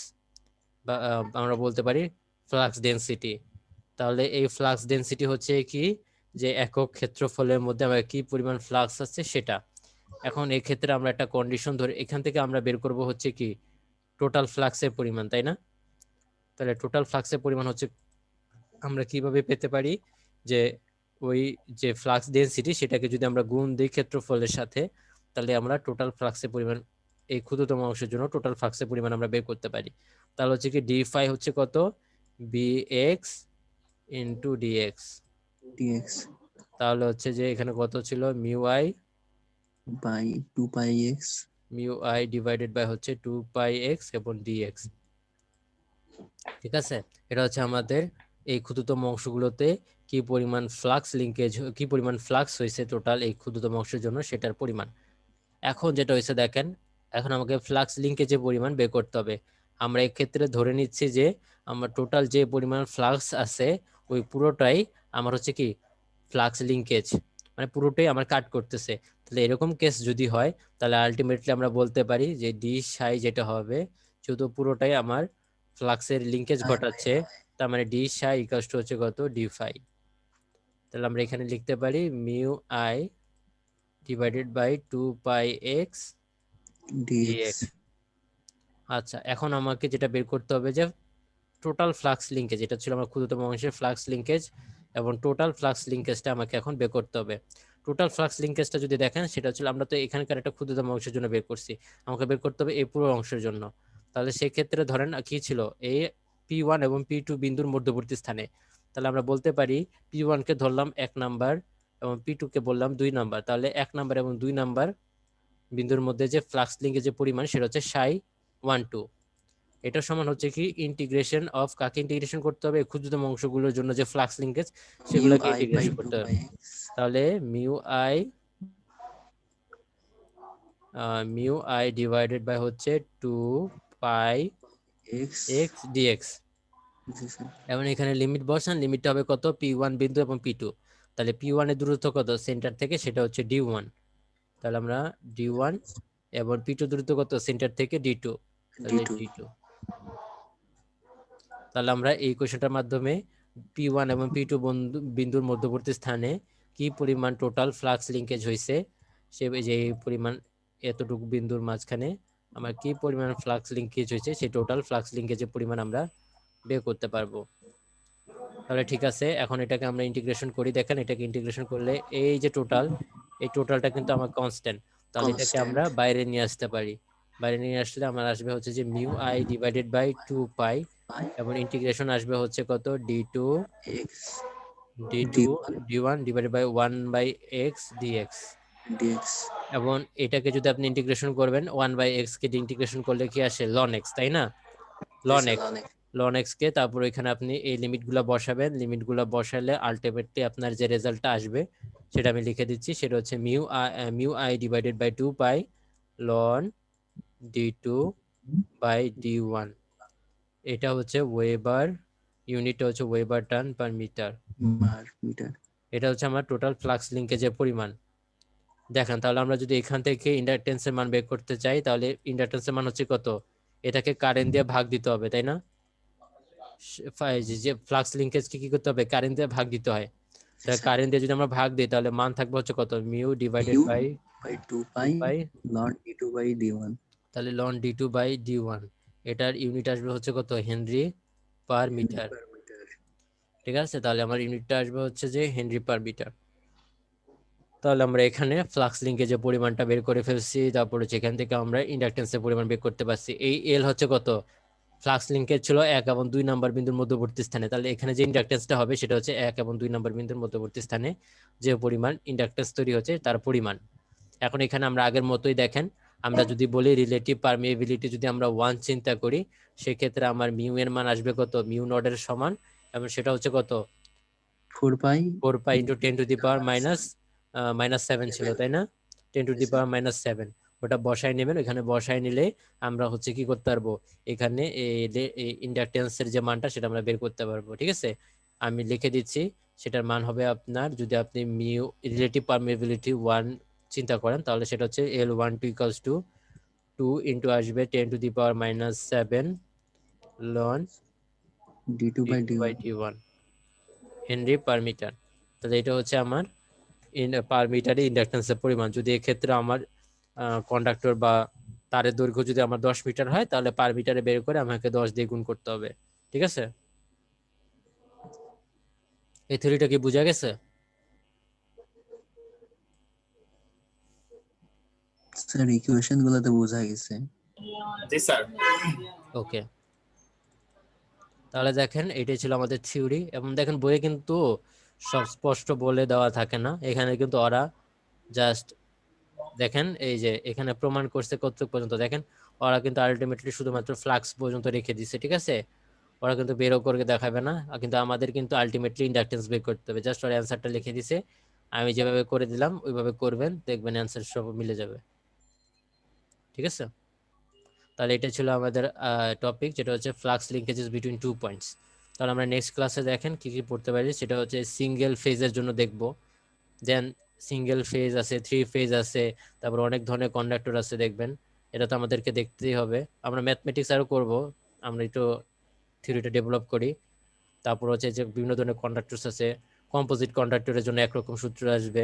বা আমরা বলতে পারি ফ্লাক্স ডেনসিটি। তাহলে এই ফ্লাক্স ডেনসিটি হচ্ছে কি, যে একক ক্ষেত্রফলের মধ্যে আমরা কি পরিমাণ ফ্লাক্স আছে সেটা। এখন এই ক্ষেত্রে আমরা একটা কন্ডিশন ধরে এখান থেকে আমরা বের করব হচ্ছে কি টোটাল ফ্লাক্সের পরিমাণ, তাই না? তাহলে টোটাল ফ্লাক্সের পরিমাণ হচ্ছে আমরা কিভাবে পেতে পারি, যে ওই যে ফ্লাক্স ডেনসিটি সেটাকে যদি আমরা গুণ দিই ক্ষেত্রফলের সাথে, তাহলে আমরা টোটাল ফ্লাক্সের পরিমাণ এই ক্ষুদ্রতম অংশের জন্য টোটাল ফ্লাক্সের পরিমাণ আমরা বের করতে পারি। তাহলে হচ্ছে কি ডি ফাই হচ্ছে কত, B x into dx. dx তাহলে হচ্ছে যে এখানে কত ছিল, mu I by 2 pi x divided by হচ্ছে 2 পাই এক্স এবং ডিএক্স। ঠিক আছে, এটা হচ্ছে আমাদের এই ক্ষুদ্রতম অংশগুলোতে কি পরিমাণ ফ্লাক্স লিঙ্কেজ, কি পরিমাণ ফ্লাক্স হয়েছে টোটাল এই ক্ষুদ্রতম অংশের জন্য সেটার পরিমাণ। এখন যেটা হয়েছে দেখেন, এখন আমাকে ফ্লাক্স লিঙ্কেজের পরিমাণ বের করতে হবে। আমরা এই ক্ষেত্রে ধরে নিচ্ছি যে আমার টোটাল যে পরিমাণ ফ্লাক্স আছে ওই পুরোটাই আমার হচ্ছে কি ফ্লাক্স লিঙ্কেজ, মানে পুরোটাই আমার কাট করতেছে। তাহলে এরকম কেস যদি হয় তাহলে আলটিমেটলি আমরা বলতে পারি যে ডি সাই যেটা হবে, যেহেতু পুরোটাই আমার ফ্লাক্সের লিঙ্কেজ ঘটাচ্ছে, তার মানে ডি সাই ইকুয়ালস টু হচ্ছে কত, ডি ফাই। তাহলে আমরা এখানে লিখতে পারি mu I divided by 2 pi x dx আচ্ছা, এখন আমাকে যেটা বের করতে হবে যে টোটাল ফ্লাক্স লিঙ্কেজ, এটা ছিল আমার ক্ষুদ্রতম অংশের ফ্লাক্স লিঙ্কেজ, এবং টোটাল ফ্লাক্স লিঙ্কেজটা আমাকে এখন বের করতে হবে। টোটাল ফ্লাক্স লিঙ্কেজটা যদি দেখেন সেটা হচ্ছে, আমরা তো এখানকার একটা ক্ষুদ্রতম অংশের জন্য বের করছি, আমাকে বের করতে হবে এই পুরো অংশের জন্য। তাহলে সেই ক্ষেত্রে ধরেন কি ছিল, এই P1 এবং P2 বিন্দুর মধ্যবর্তী স্থানে। তাহলে আমরা বলতে পারি P1 কে ধরলাম 1 নাম্বার এবং P2 কে বললাম 2 নাম্বার। তাহলে 1 নাম্বার এবং 2 নাম্বার বিন্দুর মধ্যে যে ফ্লাক্স লিঙ্কেজের পরিমাণ সেটা হচ্ছে সাই 1 2। এটা সমান হচ্ছে কি ইন্টিগ্রেশন অফ, কাকে ইন্টিগ্রেশন করতে হবে, ক্ষুদ্রতম অংশগুলোর জন্য যে ফ্লাক্স লিঙ্কেজ mu সেগুলোকে I by ইন্টিগ্রেশন 2 করতে হবে। pi x তাহলে মিউ আই ডিভাইডেড বাই হচ্ছে 2 পাই x এক্স ডিএক্স। জি স্যার এবং এখানে লিমিট বসান, লিমিটটা হবে কত, P1 বিন্দু এবং P2। তাহলে P1 এর দূরত্ব কত সেন্টার থেকে, সেটা হচ্ছে D1। তাহলে আমরা D1, এবং P2 দূরত্ব কত সেন্টার থেকে D2, তাহলে d2 D2। তাহলে আমরা এই কোশ্চেনটার মাধ্যমে P1 এবং P2 বিন্দুর মধ্যবর্তী স্থানে কি পরিমাণ টোটাল ফ্লাক্স লিঙ্কেজ হয়েছে, সে যে পরিমাণ এতটুকু বিন্দুর মাঝখানে আমার কি পরিমাণ ফ্লাক্স লিঙ্কেজ হয়েছে সেই টোটাল ফ্লাক্স লিঙ্কেজের পরিমাণ আমরা বের করতে পারবো। তাহলে ঠিক আছে, এখন এটাকে আমরা ইন্টিগ্রেশন করি। দেখেন এটাকে ইন্টিগ্রেশন করলে এই যে টোটাল, এই টোটালটা কিন্তু আমার কনস্ট্যান্ট, তাহলে এটাকে আমরা constant বাইরে নিয়ে আসতে পারি। বাইরে নিয়ে আসলে আমার আসবে হচ্ছে যে mu I divided by 2 pi, pi এবং ইন্টিগ্রেশন আসবে হচ্ছে কত, d2 x d2 d1 d1 divided by 1 by x dx। dx এবং এটাকে যদি আপনি ইন্টিগ্রেশন করবেন 1 বাই x কে ইন্টিগ্রেশন করলে কি আসে, ln x, তাই না? ln x, অনেক ln x কে তারপর এখানে আপনি এই লিমিটগুলো বসাবেন, লিমিটগুলো বসালে আলটিমেটলি আপনার যে রেজাল্টটা আসবে সেটা আমি লিখে দিচ্ছি, সেটা হচ্ছে mu I divided by 2 pi ln d2 by d1। এটা হচ্ছে ওয়েবার, ইউনিটটা হচ্ছে weber turn per metre. Metre এটা হচ্ছে আমার টোটাল ফ্লাক্স লিঙ্কেজের পরিমাণ। দেখেন তাহলে আমরা যদি এখান থেকে ইন্ডাকটেন্সের মান বের করতে চাই, তাহলে ইন্ডাকটেন্সের মান হচ্ছে কত, এটাকে কারেন্ট দিয়ে ভাগ দিতে হবে, তাই না? যে ফ্লাক্স লিঙ্কেজকে কি করতে হবে, কারেন্ট দিয়ে ভাগ দিতে হয়। তাহলে কারেন্ট দিয়ে যদি আমরা ভাগ দিই তাহলে মান থাকবে হচ্ছে কত, mu divided mu by by 2 pi, pi ln d2 by d1 তাহলে ln d2 বাই d1। এটার ইউনিট আসবে হচ্ছে কত, henry per metre. per meter ঠিক আছে, তাহলে আমার ইউনিটটা আসবে হচ্ছে যে হেনরি পার মিটার। তাহলে আমরা এখানে ফ্লাক্স লিঙ্কেজের পরিমাণটা বের করে ফেলছি, তারপরে সেখান থেকে আমরা ইন্ডাকটেন্সের পরিমাণ বের করতে পারছি। এই এল হচ্ছে কত, ফ্লাক্স লিঙ্কেজ ছিল 1 এবং 2 নাম্বার বিন্দুর মধ্যবর্তী স্থানে, তাহলে এখানে যে ইন্ডাকটেন্সটা হবে সেটা হচ্ছে 1 এবং 2 নাম্বার বিন্দুর মধ্যবর্তী স্থানে যে পরিমাণ ইন্ডাকটেন্স তৈরি হচ্ছে তার পরিমাণ। এখন এখানে আমরা আগের মতোই দেখেন, আমরা যদি বলি রিলেটিভ পারমিয়েবিলিটি যদি আমরা 1 চিন্তা করি, সেক্ষেত্রে আমার মিউ এর মান আসবে কত, মিউ নট এর সমান, এবং সেটা হচ্ছে কত 4 পাই 4 pi into 10 to the power minus 7 ছিল, তাই না? 10 টু দি পাওয়ার -7 ওটা বসায় নেবেন। ওখানে বসায় নিলে আমরা হচ্ছে কি করতে পারবো, এখানে ইন্ডাকটেন্সের যে মানটা সেটা আমরা বের করতে পারবো। ঠিক আছে, আমি লিখে দিচ্ছি, সেটার মান হবে আপনার, যদি আপনি মিউ রিলেটিভ পারমিয়েবিলিটি 1 চিন্তা করেন, তাহলে সেটা হচ্ছে L12 ইকুয়ালস টু 2 ইন্টু আসবে 10 টু দি পাওয়ার -7 লন d2 by by d1 d1 henry per metre. তাহলে এটা হচ্ছে আমার পার মিটারে ইন্ডাকটেন্সের পরিমাণ। যদি এক্ষেত্রে আমার কন্ডাক্টর বা তারের দৈর্ঘ্য যদি আমার 10 মিটার হয়, তাহলে পার মিটারে বের করে আমাকে 10 দিয়ে গুণ করতে হবে। ঠিক আছে, এই থিওরিটা কি বোঝা গেছে? স্যার ইকুয়েশন গুলোতে বোঝা গেছে। জি স্যার। ওকে, তাহলে দেখেন এটাই ছিল আমাদের থিওরি। এবং দেখেন বইয়ে কিন্তু সব স্পষ্ট বলে দেওয়া থাকে না, এখানে কিন্তু ওরা জাস্ট দেখেন এই যে এখানে প্রমাণ করছে কতটুকু পর্যন্ত, দেখেন ওরা কিন্তু আলটিমেটলি শুধুমাত্র ফ্লাক্স পর্যন্ত রেখে দিচ্ছে। ঠিক আছে, ওরা কিন্তু বেরও করে দেখাবে না, কিন্তু আমাদের কিন্তু আলটিমেটলি ইন্ডাকটেন্স বের করতে হবে। জাস্ট ওরা অ্যান্সারটা লিখে দিছে, আমি যেভাবে করে দিলাম ওইভাবে করবেন, দেখবেন অ্যান্সার সব মিলে যাবে। ঠিক আছে, তাহলে এটা ছিল আমাদের টপিক, যেটা হচ্ছে ফ্লাক্স লিঙ্কেজেস বিটুইন 2 পয়েন্টস। তাহলে আমরা নেক্সট ক্লাসে দেখেন কি কি পড়তে পারি, সেটা হচ্ছে সিঙ্গেল ফেজের জন্য দেখব। দেন সিঙ্গেল ফেজ আছে, 3 ফেজ আছে, তারপর অনেক ধরনের কন্ডাক্টর আছে দেখবেন, এটা তো আমাদেরকে দেখতেই হবে। আমরা ম্যাথমেটিক্স আরও করব, আমরা একটু থিওরিটা ডেভেলপ করি। তারপর হচ্ছে যে বিভিন্ন ধরনের কন্ডাক্টরস আছে, কম্পোজিট কন্ডাক্টরের জন্য একরকম সূত্র আসবে,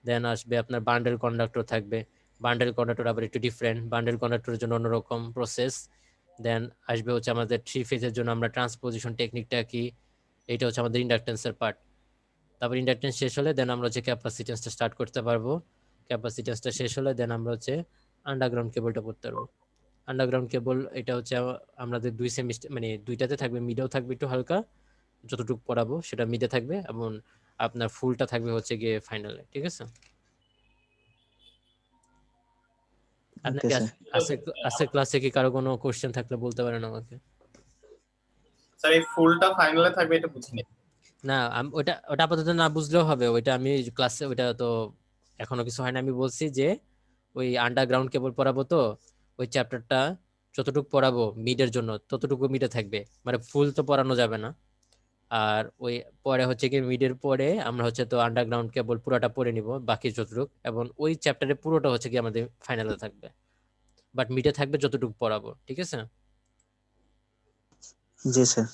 দেন আসবে আপনার বান্ডেল কন্ডাক্টর থাকবে, বান্ডেল কন্ডাক্টর আবার একটু ডিফারেন্ট, বান্ডেল কন্ডাক্টরের জন্য অন্যরকম প্রসেস। দেন আসবে হচ্ছে আমাদের 3 ফেজের জন্য আমরা ট্রান্সপোজিশন টেকনিকটা কি, এটা হচ্ছে আমাদের ইন্ডাকটেন্সের পার্ট। তারপর ইন্ডাকটেন্স শেষ হলে দেন আমরা হচ্ছে ক্যাপাসিটেন্সটা স্টার্ট করতে পারবো। ক্যাপাসিটেন্সটা শেষ হলে দেন আমরা হচ্ছে আন্ডারগ্রাউন্ড কেবলটা পড়তে পারবো। আন্ডারগ্রাউন্ড কেবল এটা হচ্ছে আমাদের 2 সেমিস্টার, মানে দুইটাতে থাকবে, মিডেও থাকবে একটু হালকা, যতটুকু পড়াবো সেটা মিডে থাকবে, এবং আপনার ফুলটা থাকবে হচ্ছে গিয়ে ফাইনালে। ঠিক আছে, আপনাকে স্যার। আজকের ক্লাসে কি কারো কোনো কোশ্চেন থাকলে বলতে পারেন আমাকে। স্যার এই ফুলটা ফাইনালে থাকবে এটা বুঝিনি। না ওটা ওটা আপাতত না বুঝলেও হবে, ওইটা আমি ক্লাসে, ওইটা তো এখনো কিছু হয় না। আমি বলছি যে ওই আন্ডারগ্রাউন্ড কেবল পড়াবো, তো ওই চ্যাপ্টারটা যতটুকু পড়াবো মিডের জন্য ততটুকু মিডে থাকবে, মানে ফুল তো পড়ানো যাবে না। আর ওই পরে হচ্ছে কি মিডের পরে আমরা হচ্ছে তো আন্ডারগ্রাউন্ড কেবল পুরোটা পড়ে নিব বাকি যতটুকু, এবং ওই চ্যাপ্টারে পুরোটা হচ্ছে কি আমাদের ফাইনালে থাকবে, বাট মিডে থাকবে যতটুকু পড়াবো। ঠিক আছে, জি স্যার।